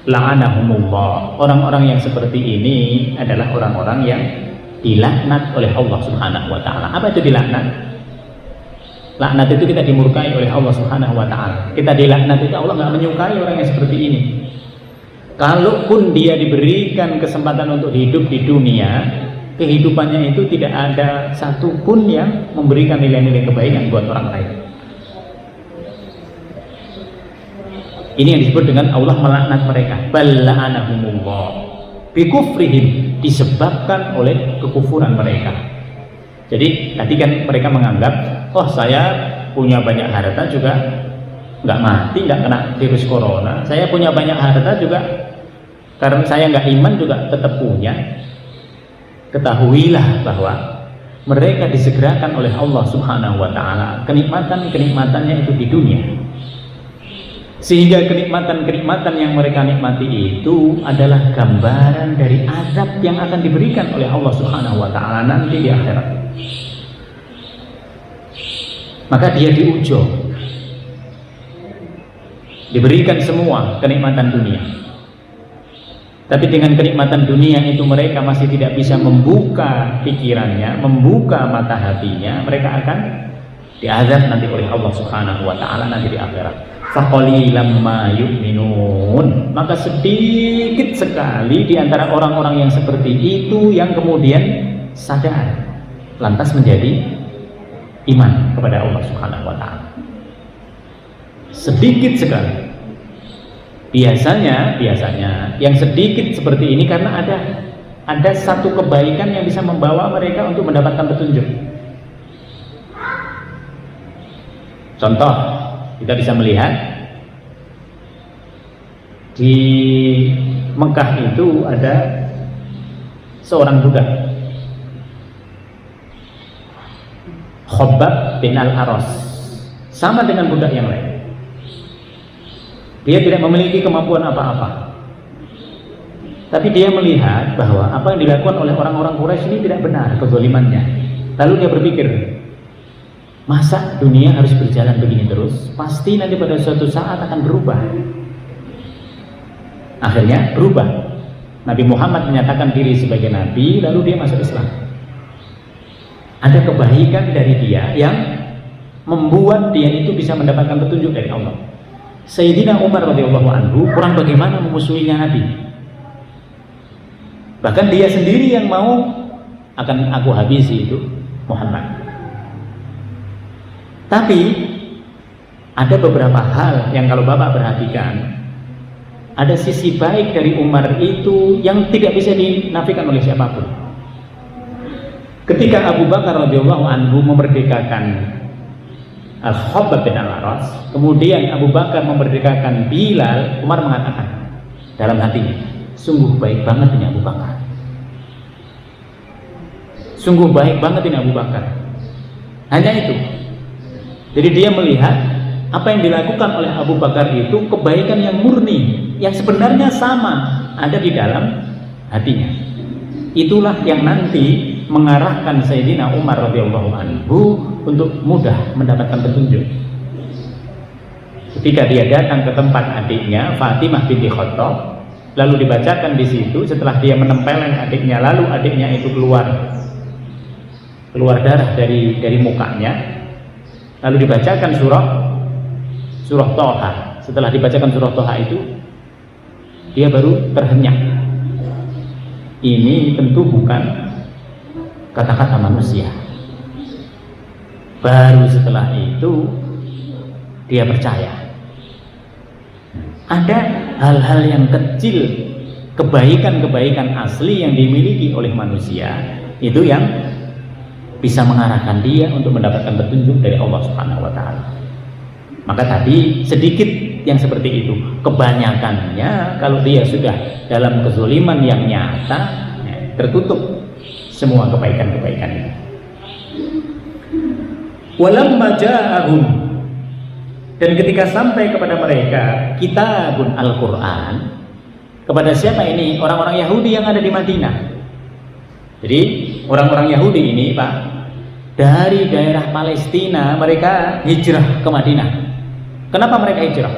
La'anahumullah. Orang-orang yang seperti ini adalah orang-orang yang dilaknat oleh Allah Subhanahu wa taala. Apa itu dilaknat? Laknat itu kita dimurkai oleh Allah Subhanahu wa taala. Kita dilaknat itu Allah nggak menyukai orang yang seperti ini. Kalaupun dia diberikan kesempatan untuk hidup di dunia, kehidupannya itu tidak ada satupun yang memberikan nilai-nilai kebaikan buat orang lain. Ini yang disebut dengan Allah melaknat mereka. Bala'anahumullah bikufrihim, disebabkan oleh kekufuran mereka. Jadi tadi kan mereka menganggap, oh saya punya banyak harta juga nggak mati, nggak kena virus corona. Saya punya banyak harta juga karena saya nggak iman juga tetap punya. Ketahuilah bahwa mereka disegerakan oleh Allah Subhanahu wa taala kenikmatan-kenikmatannya itu di dunia. Sehingga kenikmatan-kenikmatan yang mereka nikmati itu adalah gambaran dari azab yang akan diberikan oleh Allah Subhanahu wa taala nanti di akhirat. Maka dia diuji, diberikan semua kenikmatan dunia. Tapi dengan kenikmatan dunia itu mereka masih tidak bisa membuka pikirannya, membuka mata hatinya, mereka akan diazab nanti oleh Allah Subhanahu wa taala nanti di akhirat. Faqalilam ma yu'minun. Maka sedikit sekali di antara orang-orang yang seperti itu yang kemudian sadar lantas menjadi iman kepada Allah Subhanahu wa taala. Sedikit sekali. Biasanya yang sedikit seperti ini karena ada satu kebaikan yang bisa membawa mereka untuk mendapatkan petunjuk. Contoh, kita bisa melihat di Mekah itu ada seorang budak, Khabbab bin Al-Aras, sama dengan budak yang lain. Dia tidak memiliki kemampuan apa-apa. Tapi dia melihat bahwa apa yang dilakukan oleh orang-orang Quraisy ini tidak benar kezalimannya. Lalu dia berpikir, masa dunia harus berjalan begini terus? Pasti nanti pada suatu saat akan berubah. Akhirnya berubah. Nabi Muhammad menyatakan diri sebagai nabi, lalu dia masuk Islam. Ada kebaikan dari dia yang membuat dia itu bisa mendapatkan petunjuk dari Allah. Sayyidina Umar radhiyallahu anhu kurang bagaimana memusuhinya Nabi. Bahkan dia sendiri yang mau akan aku habisi itu Muhammad. Tapi ada beberapa hal yang kalau Bapak perhatikan, ada sisi baik dari Umar itu yang tidak bisa dinafikan oleh siapapun. Ketika Abu Bakar radhiyallahu anhu memerdekakan Al-Khabbab bin Al-Aras, kemudian Abu Bakar memerdekakan Bilal, Umar mengatakan dalam hatinya, sungguh baik banget ini Abu Bakar. Sungguh baik banget ini Abu Bakar. Hanya itu. Jadi dia melihat apa yang dilakukan oleh Abu Bakar itu kebaikan yang murni, yang sebenarnya sama ada di dalam hatinya. Itulah yang nanti mengarahkan Sayyidina Umar radhiyallahu anhu untuk mudah mendapatkan petunjuk. Ketika dia datang ke tempat adiknya Fatimah binti Khattab, lalu dibacakan di situ, setelah dia menempelkan adiknya, lalu adiknya itu keluar darah dari mukanya, lalu dibacakan surah Thaha. Setelah dibacakan surah Thaha itu, dia baru terhenyak. Ini tentu bukan kata-kata manusia. Baru setelah itu dia percaya. Ada hal-hal yang kecil, kebaikan-kebaikan asli yang dimiliki oleh manusia, itu yang bisa mengarahkan dia untuk mendapatkan petunjuk dari Allah Subhanahu wa taala. Maka tadi sedikit yang seperti itu, kebanyakannya kalau dia sudah dalam kezaliman yang nyata, tertutup semua kebaikan-kebaikan itu. Walamma ja'ahum, dan ketika sampai kepada mereka kitabun Al-Quran, kepada siapa ini? Orang-orang Yahudi yang ada di Madinah. Jadi orang-orang Yahudi ini Pak, dari daerah Palestina mereka hijrah ke Madinah. Kenapa mereka hijrah?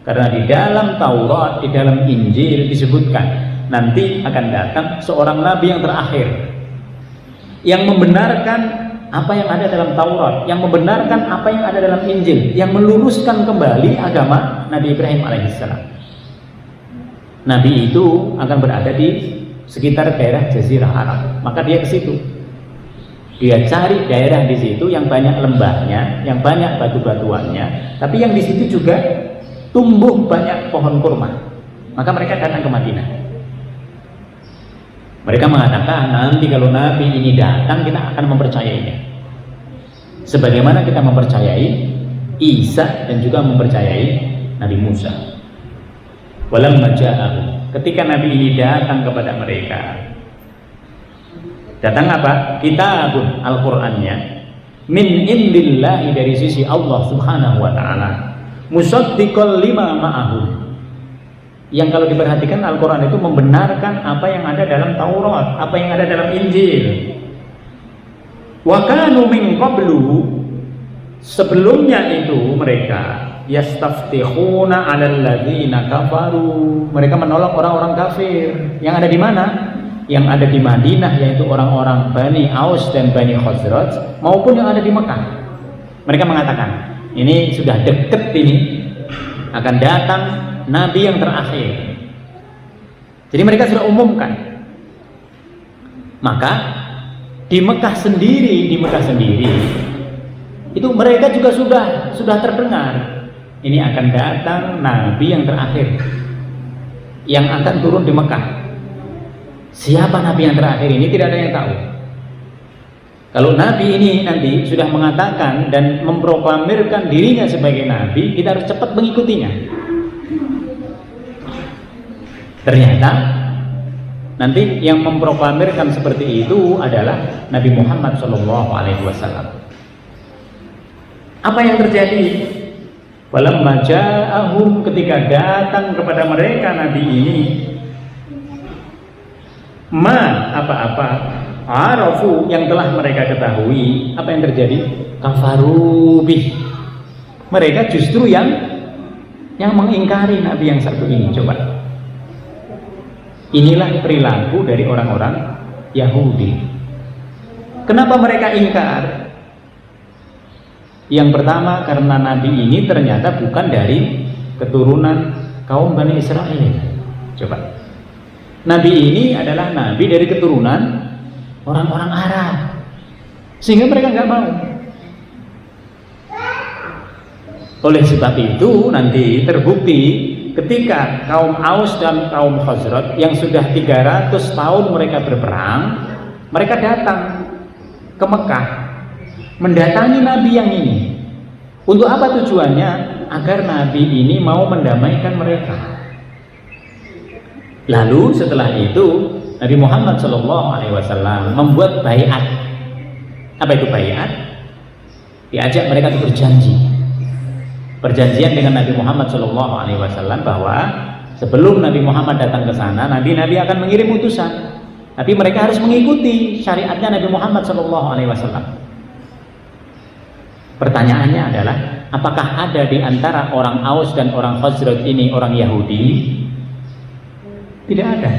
Karena di dalam Taurat, di dalam Injil disebutkan nanti akan datang seorang nabi yang terakhir yang membenarkan apa yang ada dalam Taurat, yang membenarkan apa yang ada dalam Injil, yang meluruskan kembali agama Nabi Ibrahim alaihissalam. Nabi itu akan berada di sekitar daerah Jazirah Arab, maka dia ke situ. Dia cari daerah di situ yang banyak lembahnya, yang banyak batu-batuannya, tapi yang di situ juga tumbuh banyak pohon kurma. Maka mereka datang ke Madinah. Mereka mengatakan nanti kalau Nabi ini datang kita akan mempercayainya. Sebagaimana kita mempercayai Isa dan juga mempercayai Nabi Musa. Walamma ja'ahum, ketika Nabi ini datang kepada mereka, datang apa? Kitabun Al-Qur'annya min indillahi, dari sisi Allah Subhanahu wa taala, musaddiqal lima ma'ahu, yang kalau diperhatikan Al-Quran itu membenarkan apa yang ada dalam Taurat, apa yang ada dalam Injil. Wa kanu min qablu, sebelumnya itu mereka yastaftihuna 'alal ladzina kafaru, mereka menolak orang-orang kafir yang ada di mana? Yang ada di Madinah, yaitu orang-orang Bani Aus dan Bani Khazraj, maupun yang ada di Mekah. Mereka mengatakan ini sudah dekat, ini akan datang Nabi yang terakhir. Jadi mereka sudah umumkan. Maka di Mekah sendiri itu mereka juga sudah terdengar ini akan datang Nabi yang terakhir yang akan turun di Mekah. Siapa Nabi yang terakhir ini tidak ada yang tahu. Kalau Nabi ini nanti sudah mengatakan dan memproklamirkan dirinya sebagai Nabi, kita harus cepat mengikutinya. Ternyata nanti yang memproklamirkan seperti itu adalah Nabi Muhammad SAW. Apa yang terjadi? Walamma ja'ahum, ketika datang kepada mereka nabi ini, ma apa-apa arafu, yang telah mereka ketahui, apa yang terjadi? Kafaru bih, mereka justru yang mengingkari nabi yang satu ini. Coba, inilah perilaku dari orang-orang Yahudi. Kenapa mereka ingkar? Yang pertama, karena nabi ini ternyata bukan dari keturunan kaum Bani Israel. Coba, nabi ini adalah nabi dari keturunan orang-orang Arab, sehingga mereka nggak mau. Oleh sebab itu nanti terbukti ketika kaum Aus dan kaum Khazraj yang sudah 300 tahun mereka berperang, mereka datang ke Mekah mendatangi nabi yang ini. Untuk apa tujuannya? Agar nabi ini mau mendamaikan mereka. Lalu setelah itu Nabi Muhammad SAW membuat baiat. Apa itu baiat? Diajak mereka untuk berjanji. Perjanjian dengan Nabi Muhammad SAW bahwa sebelum Nabi Muhammad datang ke sana, Nabi akan mengirim utusan. Tapi mereka harus mengikuti syariatnya Nabi Muhammad SAW. Pertanyaannya adalah, apakah ada di antara orang Aus dan orang Khazraj ini orang Yahudi? Tidak ada.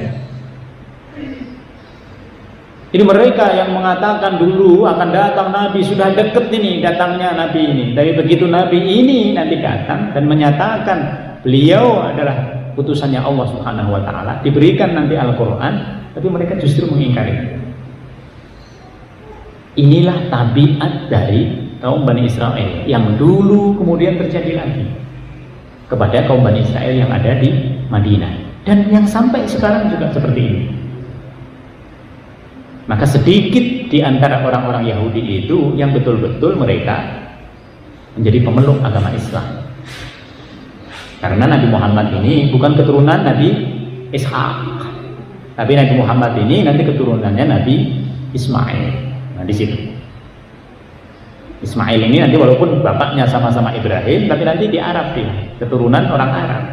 Jadi mereka yang mengatakan dulu akan datang Nabi, sudah dekat ini datangnya Nabi ini. Tapi begitu Nabi ini nanti datang dan menyatakan beliau adalah utusannya Allah Subhanahu wa Ta'ala, diberikan nanti Al-Quran, tapi mereka justru mengingkari. Inilah tabiat dari kaum Bani Israel yang dulu kemudian terjadi lagi kepada kaum Bani Israel yang ada di Madinah, dan yang sampai sekarang juga seperti ini. Maka sedikit di antara orang-orang Yahudi itu yang betul-betul mereka menjadi pemeluk agama Islam. Karena Nabi Muhammad ini bukan keturunan Nabi Ishak, tapi Nabi Muhammad ini nanti keturunannya Nabi Ismail. Nah, di situ Ismail ini nanti walaupun bapaknya sama-sama Ibrahim, tapi nanti di Arab dia, keturunan orang Arab.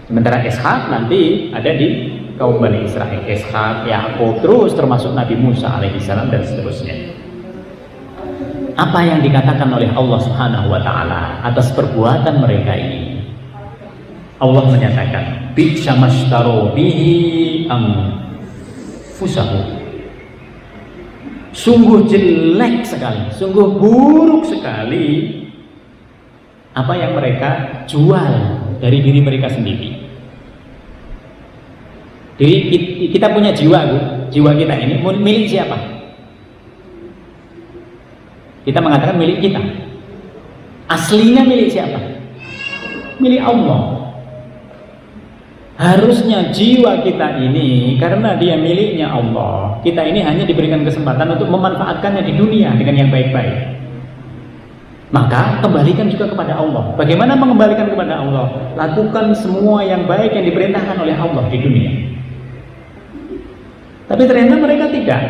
Sementara Ishak nanti ada di kaum Bani Israel, Ishak, Yakub, terus termasuk Nabi Musa alaihissalam dan seterusnya. Apa yang dikatakan oleh Allah Subhanahu wa Ta'ala atas perbuatan mereka ini? Allah menyatakan, bi'sa mashtaro bihi anfusahum. Sungguh jelek sekali, sungguh buruk sekali apa yang mereka jual dari diri mereka sendiri. Jadi kita punya jiwa, Bu. Jiwa kita ini milik siapa? Kita mengatakan milik kita. Aslinya milik siapa? Milik Allah. Harusnya jiwa kita ini, karena dia miliknya Allah, kita ini hanya diberikan kesempatan untuk memanfaatkannya di dunia dengan yang baik-baik. Maka kembalikan juga kepada Allah. Bagaimana mengembalikan kepada Allah? Lakukan semua yang baik yang diperintahkan oleh Allah di dunia. Tapi ternyata mereka tidak.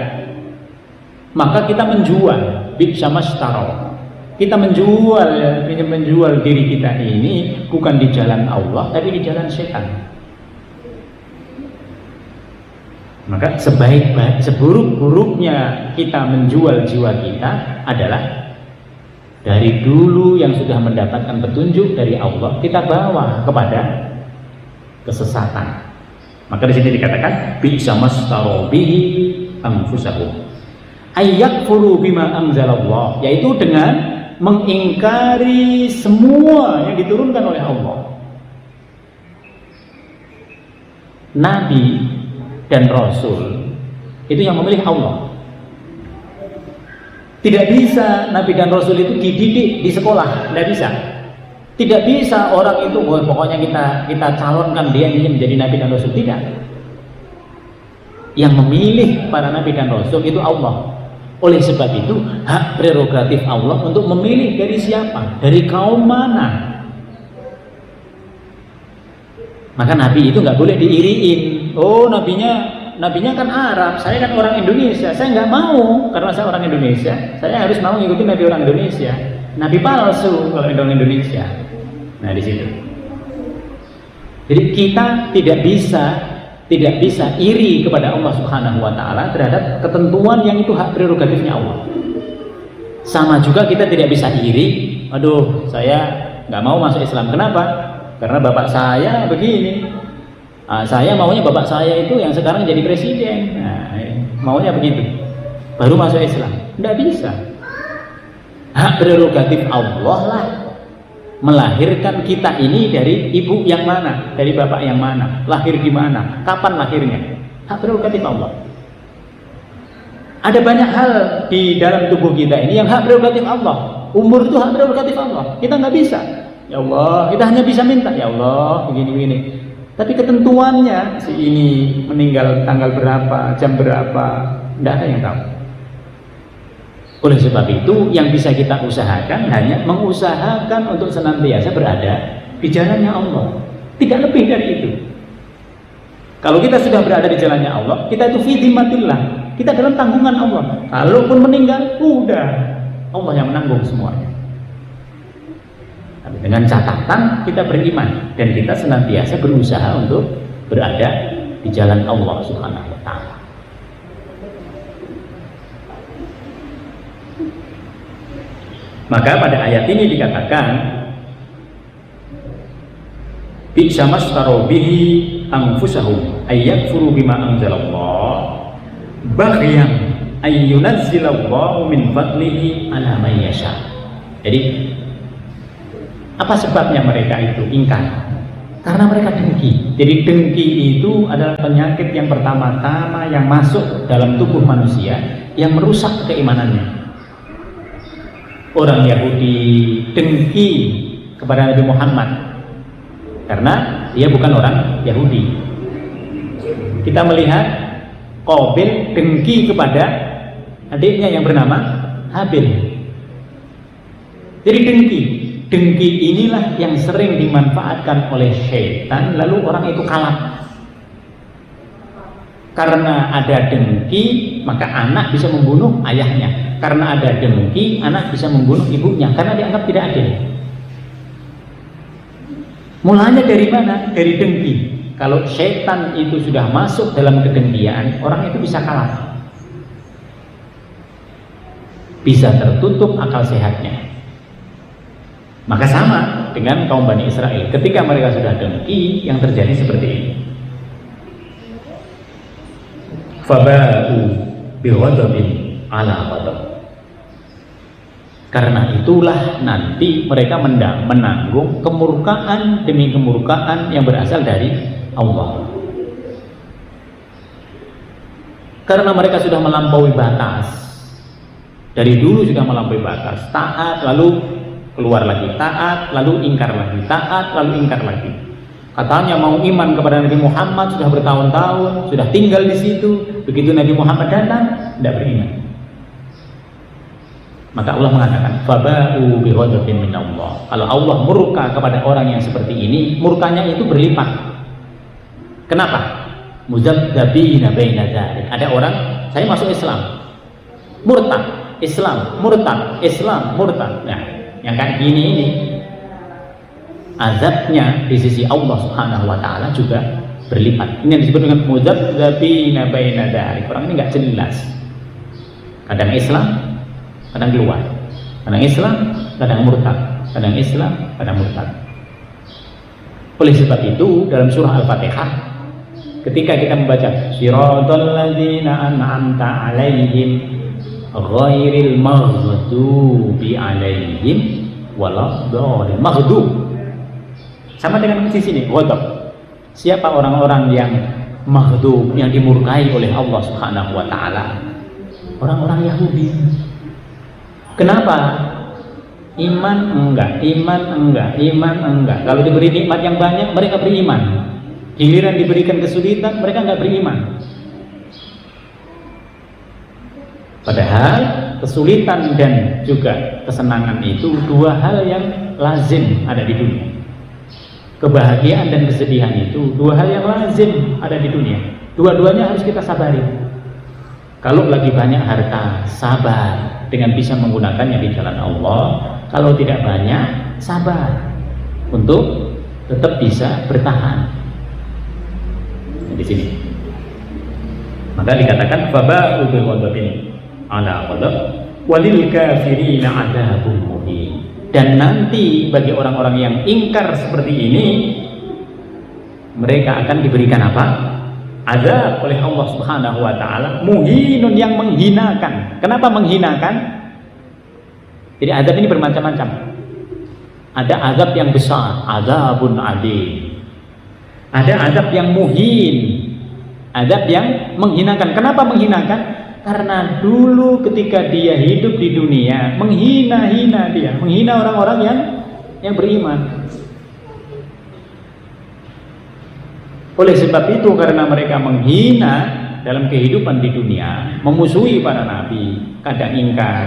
Maka kita menjual, bi'sa mashtaro. Kita menjual diri kita ini bukan di jalan Allah, tapi di jalan setan. Maka seburuk-buruknya kita menjual jiwa kita adalah dari dulu yang sudah mendapatkan petunjuk dari Allah, kita bawa kepada kesesatan. Maka di sini dikatakan bi'sa mashtaro bihi anfusahum ayyakfuru bima anzalallah, yaitu dengan mengingkari semua yang diturunkan oleh Allah. Nabi dan Rasul itu yang memilih Allah. Tidak bisa Nabi dan Rasul itu dididik di sekolah, tidak bisa. Tidak bisa orang itu, pokoknya kita calonkan dia ini menjadi Nabi dan Rasul. Tidak. Yang memilih para Nabi dan Rasul itu Allah. Oleh sebab itu hak prerogatif Allah untuk memilih dari siapa, dari kaum mana. Maka Nabi itu nggak boleh diiriin. Oh, nabinya kan Arab, saya kan orang Indonesia, saya nggak mau, karena saya orang Indonesia, saya harus mau ngikutin Nabi orang Indonesia. Nabi palsu kalau orang Indonesia. Nah, di situ. Jadi kita tidak bisa iri kepada Allah Subhanahu wa taala terhadap ketentuan yang itu hak prerogatifnya Allah. Sama juga kita tidak bisa iri, aduh saya nggak mau masuk Islam. Kenapa? Karena bapak saya begini. Saya maunya bapak saya itu yang sekarang jadi presiden. Nah, maunya begitu. Baru masuk Islam. Nggak bisa. Hak prerogatif Allah lah melahirkan kita ini dari ibu yang mana, dari bapak yang mana, lahir di mana, kapan lahirnya. Hak prerogatif Allah. Ada banyak hal di dalam tubuh kita ini yang hak prerogatif Allah. Umur itu hak prerogatif Allah. Kita nggak bisa. Ya Allah, kita hanya bisa minta, ya Allah, begini-begini. Tapi ketentuannya, si ini meninggal tanggal berapa, jam berapa, tidak ada yang tahu. Oleh sebab itu, yang bisa kita usahakan hanya mengusahakan untuk senantiasa berada di jalannya Allah. Tidak lebih dari itu. Kalau kita sudah berada di jalannya Allah, kita itu fi dhimmatillah. Kita dalam tanggungan Allah. Kalaupun meninggal, udah Allah yang menanggung semuanya. Tapi dengan catatan kita beriman dan kita senantiasa berusaha untuk berada di jalan Allah Subhanahu wa taala. Maka pada ayat ini dikatakan bi'sa mashtaraw bihi anfusahum ayyakfuru bima anzalallah baghyan ayyunazzilallahu min fadlihi ala man yasha. Jadi apa sebabnya mereka itu ingkar? Karena mereka dengki. Jadi dengki itu adalah penyakit yang pertama-tama yang masuk dalam tubuh manusia yang merusak keimanannya. Orang Yahudi dengki kepada Nabi Muhammad karena dia bukan orang Yahudi. Kita melihat Qabil dengki kepada adiknya yang bernama Habil. Jadi dengki inilah yang sering dimanfaatkan oleh syaitan, lalu orang itu kalah. Karena ada dengki, maka anak bisa membunuh ayahnya. Karena ada dengki, anak bisa membunuh ibunya karena dianggap tidak adil. Mulanya dari mana? Dari dengki. Kalau syaitan itu sudah masuk dalam kedengkian, orang itu bisa kalah. Bisa tertutup akal sehatnya. Maka sama dengan kaum Bani Israel. Ketika mereka sudah dengki, yang terjadi seperti ini. Faba'u bighadabin ala ghadab. Karena itulah nanti mereka menanggung kemurkaan demi kemurkaan yang berasal dari Allah. Karena mereka sudah melampaui batas. Dari dulu sudah melampaui batas. Taat lalu keluar lagi, taat lalu ingkar lagi, taat lalu ingkar lagi. Katanya mau iman kepada Nabi Muhammad sudah bertahun-tahun, sudah tinggal di situ. Begitu Nabi Muhammad datang, tidak beriman. Maka Allah mengatakan, "Faba'u bighadabin min Allah." Kalau Allah murka kepada orang yang seperti ini, murkanya itu berlipat. Kenapa? Muzabdabina baina dzalik. Ada orang, saya masuk Islam, murtad, Islam, murtad, Islam, murtad. Nah, yang kayak gini ini azabnya di sisi Allah Subhanahu wa taala juga berlipat. Ini yang disebut dengan muzabdabina baina dzalik. Orang ini enggak jelas. Kadang Islam, kadang keluar, kadang Islam, kadang murtad, kadang Islam, kadang murtad. Oleh sebab itu dalam surah Al-Fatihah ketika kita membaca Shiratal ladzina an'amta 'alaihim ghairil maghdubi 'alaihim waladdallin. Maghdub sama dengan di sini ghadab. Siapa orang-orang yang maghdub, yang dimurkai oleh Allah Subhanahu wa taala? Orang-orang Yahudi. Kenapa? Iman enggak, iman enggak, iman enggak. Kalau diberi nikmat yang banyak, mereka beriman. Giliran diberikan kesulitan, mereka enggak beriman. Padahal kesulitan dan juga kesenangan itu dua hal yang lazim ada di dunia. Kebahagiaan dan kesedihan itu dua hal yang lazim ada di dunia. Dua-duanya harus kita sabari. Kalau lagi banyak harta, sabar dengan bisa menggunakannya di jalan Allah. Kalau tidak banyak, sabar. untuk tetap bisa bertahan. Nah, di sini maka dikatakan faba'u bil ghadabin ala ghadab walil kafirina adzabun muhin. Dan nanti bagi orang-orang yang ingkar seperti ini, mereka akan diberikan apa? Azab oleh Allah Subhanahu wa taala, muhinun, yang menghinakan. Kenapa menghinakan? Jadi azab ini bermacam-macam. Ada azab yang besar, azabun adim. Ada azab yang muhin, azab yang menghinakan. Kenapa menghinakan? Karena dulu ketika dia hidup di dunia menghina-hina dia, menghina orang-orang yang beriman. Oleh sebab itu, karena mereka menghina dalam kehidupan di dunia, memusuhi para nabi, kadang ingkar,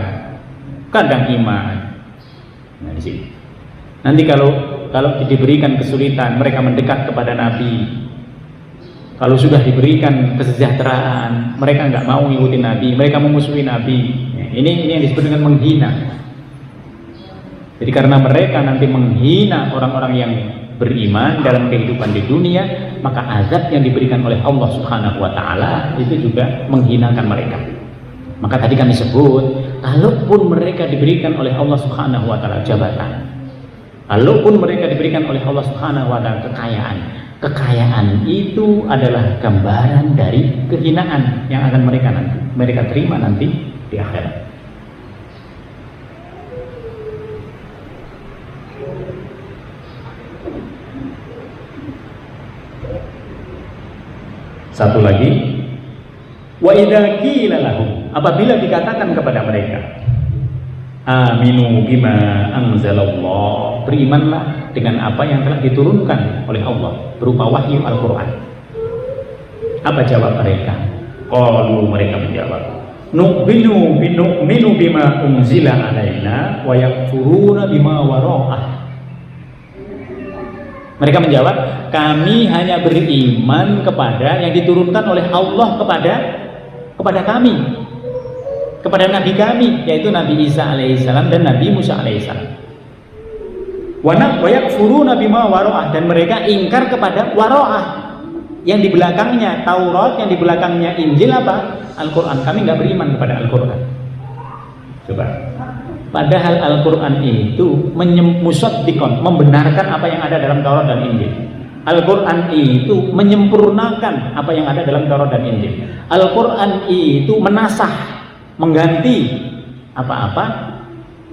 kadang iman. Nah, di sini. Nanti kalau diberikan kesulitan, mereka mendekat kepada nabi. Kalau sudah diberikan kesejahteraan, mereka nggak mau ngikutin nabi, mereka memusuhi nabi. Ini yang disebut dengan menghina. Jadi karena mereka nanti menghina orang-orang yang beriman dalam kehidupan di dunia, maka azab yang diberikan oleh Allah Subhanahu wa taala itu juga menghinakan mereka. Maka tadi kami sebut, kalaupun mereka diberikan oleh Allah Subhanahu wa taala jabatan, kalaupun mereka diberikan oleh Allah Subhanahu wa taala kekayaan itu adalah gambaran dari kehinaan yang akan mereka terima nanti di akhirat. Satu lagi, wa idza qila lahum, apabila dikatakan kepada mereka, aminu bima anzalallah, berimanlah dengan apa yang telah diturunkan oleh Allah berupa wahyu Al-Quran. Apa jawab mereka? Qalu, mereka menjawab, nu'minu bima unzila alaina wa yakfuruna bima wara'ah. Mereka menjawab, kami hanya beriman kepada yang diturunkan oleh Allah kepada kami, kepada nabi kami, yaitu Nabi Isa alaihissalam dan Nabi Musa alaihissalam. Wa yakfuruna bima wara'ah, dan mereka ingkar kepada wara'ah, yang di belakangnya Taurat, yang di belakangnya Injil apa? Al-Quran. Kami nggak beriman kepada Al-Quran. Coba. Padahal Al-Quran itu musaddiqon, membenarkan apa yang ada dalam Taurat dan Injil. Al-Quran itu menyempurnakan apa yang ada dalam Taurat dan Injil. Al-Quran itu menasah, mengganti apa-apa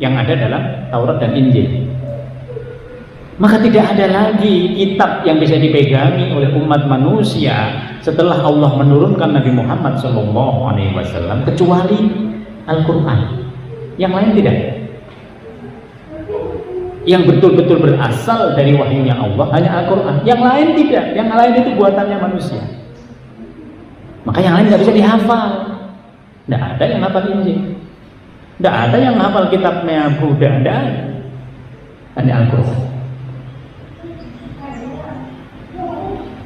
yang ada dalam Taurat dan Injil. Maka tidak ada lagi kitab yang bisa dipegangi oleh umat manusia setelah Allah menurunkan Nabi Muhammad SAW kecuali Al-Quran. Yang lain tidak. Yang betul-betul berasal dari wahyunya Allah hanya Al-Quran. Yang lain tidak. Yang lain itu buatannya manusia. Maka yang lain tidak bisa dihafal. Tidak ada yang hafal Injil, tidak ada yang hafal kitabnya Buddha, tidak ada. Hanya Al-Quran.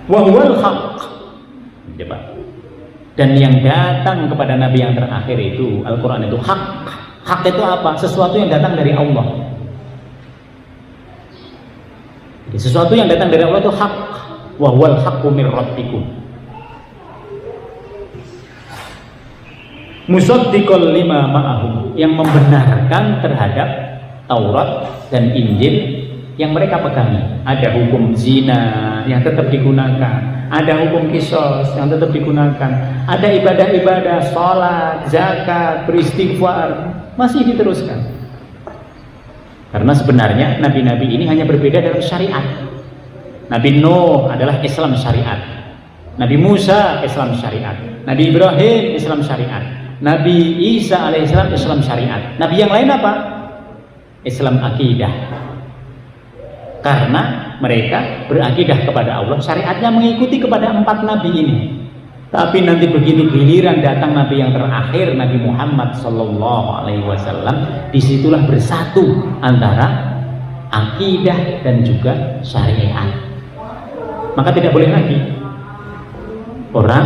Wahwal haq. Dan yang datang kepada Nabi yang terakhir itu Al-Quran itu hak. Hak itu apa? Sesuatu yang datang dari Allah. Jadi, sesuatu yang datang dari Allah itu hak. Wahwal haqqu mir rabbikum. Musaddiqal lima ma'ahum, yang membenarkan terhadap Taurat dan Injil yang mereka pegangi. Ada hukum zina yang tetap digunakan, ada hukum kisos yang tetap digunakan, ada ibadah-ibadah, sholat, zakat, beristighfar, masih diteruskan. Karena sebenarnya nabi-nabi ini hanya berbeda dalam syariat. Nabi Nuh adalah Islam syariat, Nabi Musa Islam syariat, Nabi Ibrahim Islam syariat, Nabi Isa alaihissalam Islam syariat. Nabi yang lain apa? Islam akidah. Karena mereka berakidah kepada Allah, syariatnya mengikuti kepada 4 nabi ini. Tapi nanti begitu giliran datang nabi yang terakhir, Nabi Muhammad SAW, disitulah bersatu antara akidah dan juga syariat. Maka tidak boleh lagi orang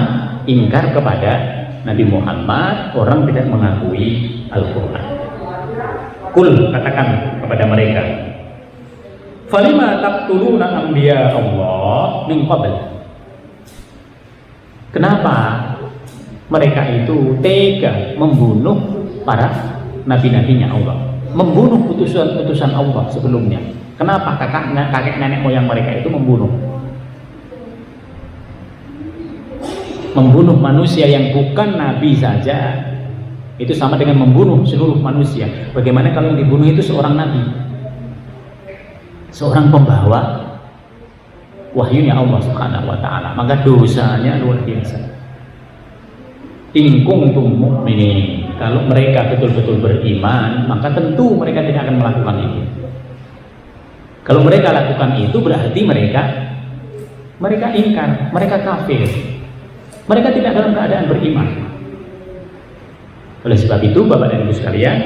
ingkar kepada Nabi Muhammad, orang tidak mengakui Al-Quran. Kul, katakan kepada mereka, Falima taqtuluna anbiya Allah min qabl. Kenapa mereka itu tega membunuh para nabi-nabinya Allah, membunuh utusan Allah sebelumnya? Kenapa kakek nenek moyang mereka itu membunuh manusia yang bukan nabi saja? Itu sama dengan membunuh seluruh manusia. Bagaimana kalau yang dibunuh itu seorang nabi, seorang pembawa wahyunya Allah Subhanahu wa taala? Maka dosanya luar biasa. In kuntum mu'minin, kalau mereka betul-betul beriman, maka tentu mereka tidak akan melakukan itu. Kalau mereka lakukan itu berarti mereka ingkar, mereka kafir, mereka tidak dalam keadaan beriman. Oleh sebab itu, Bapak dan Ibu sekalian,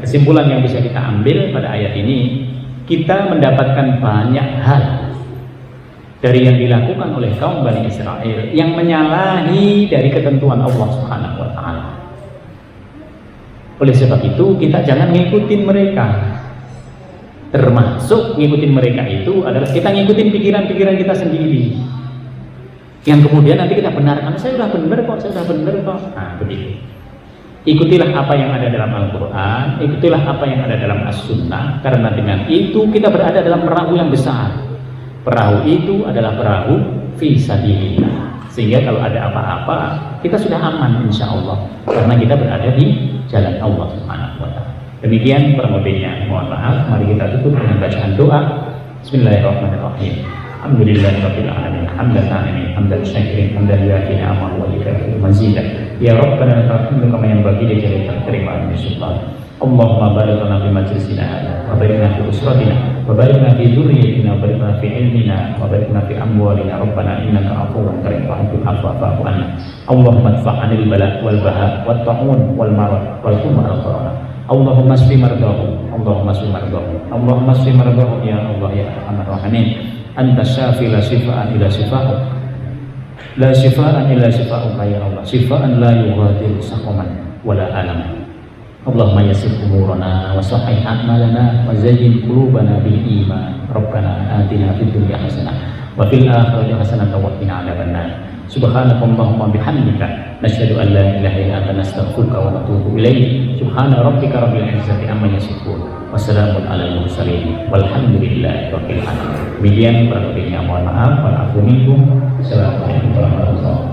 kesimpulan yang bisa kita ambil pada ayat ini, kita mendapatkan banyak hal dari yang dilakukan oleh kaum Bani Israel yang menyalahi dari ketentuan Allah Subhanahu wa taala. Oleh sebab itu, kita jangan ngikutin mereka. Termasuk ngikutin mereka itu adalah kita ngikutin pikiran-pikiran kita sendiri, yang kemudian nanti kita benarkan, saya sudah benar kok. Nah, begitu. Ikutilah apa yang ada dalam Al-Quran, ikutilah apa yang ada dalam As-Sunnah, karena dengan itu kita berada dalam perahu yang besar. Perahu itu adalah perahu fi sabilillah, sehingga kalau ada apa-apa kita sudah aman insya Allah, karena kita berada di jalan Allah Subhanahu wa ta'ala. Demikian kurang lebihnya, mohon maaf. Mari kita tutup dengan bacaan doa. Bismillahirrahmanirrahim. Alhamdulillahirabbil alamin, hamdan na'imin, hamdan syakirin, hamdan yakin amal wa yakafiru mazidah. Ya Rabbana lakal hamdu kama yanbaghi li jalali karimah min sultan. Allahumma barik lana fi majlisina wa barik lana fi usratina wa barik lana fi dzurriyyatina wa barik lana fi ilmina wa barik lana fi amwalina. Rabbana innaka afuwwun karim tuhibbul afwa fa'fu anna. Allahumma adfa'anil bala wal baha wat ta'un wal marad wal humma al corona. Allahumma shfi mardahum, Allahumma shfi mardahum, Allahumma shfi mardahum ya Allah ya Arhamar Rahimin. Anta syafi la shifaan illa shifa'uk, la shifaan illa shifa'uk ya Allah, shifaan la yughadiru saqaman wala alam. Allahumma yassir umurana wa sahih a'malana wa zayyin qulubana bil iman. Rabbana atina fid dunya hasanah wa fil akhirati hasanah wa qina adzabannar. Subhanakallahumma bihamdika nasyhadu an la ilaha illa anta nastaghfiruka wa natubu ilaik. Subhana rabbika rabbil izzati amma yasifun wa salamun alal mursalin walhamdulillahi rabbil alamin. Demikian kurang lebihnya, mohon maaf. Assalamualaikum warahmatullahi wabarakatuh.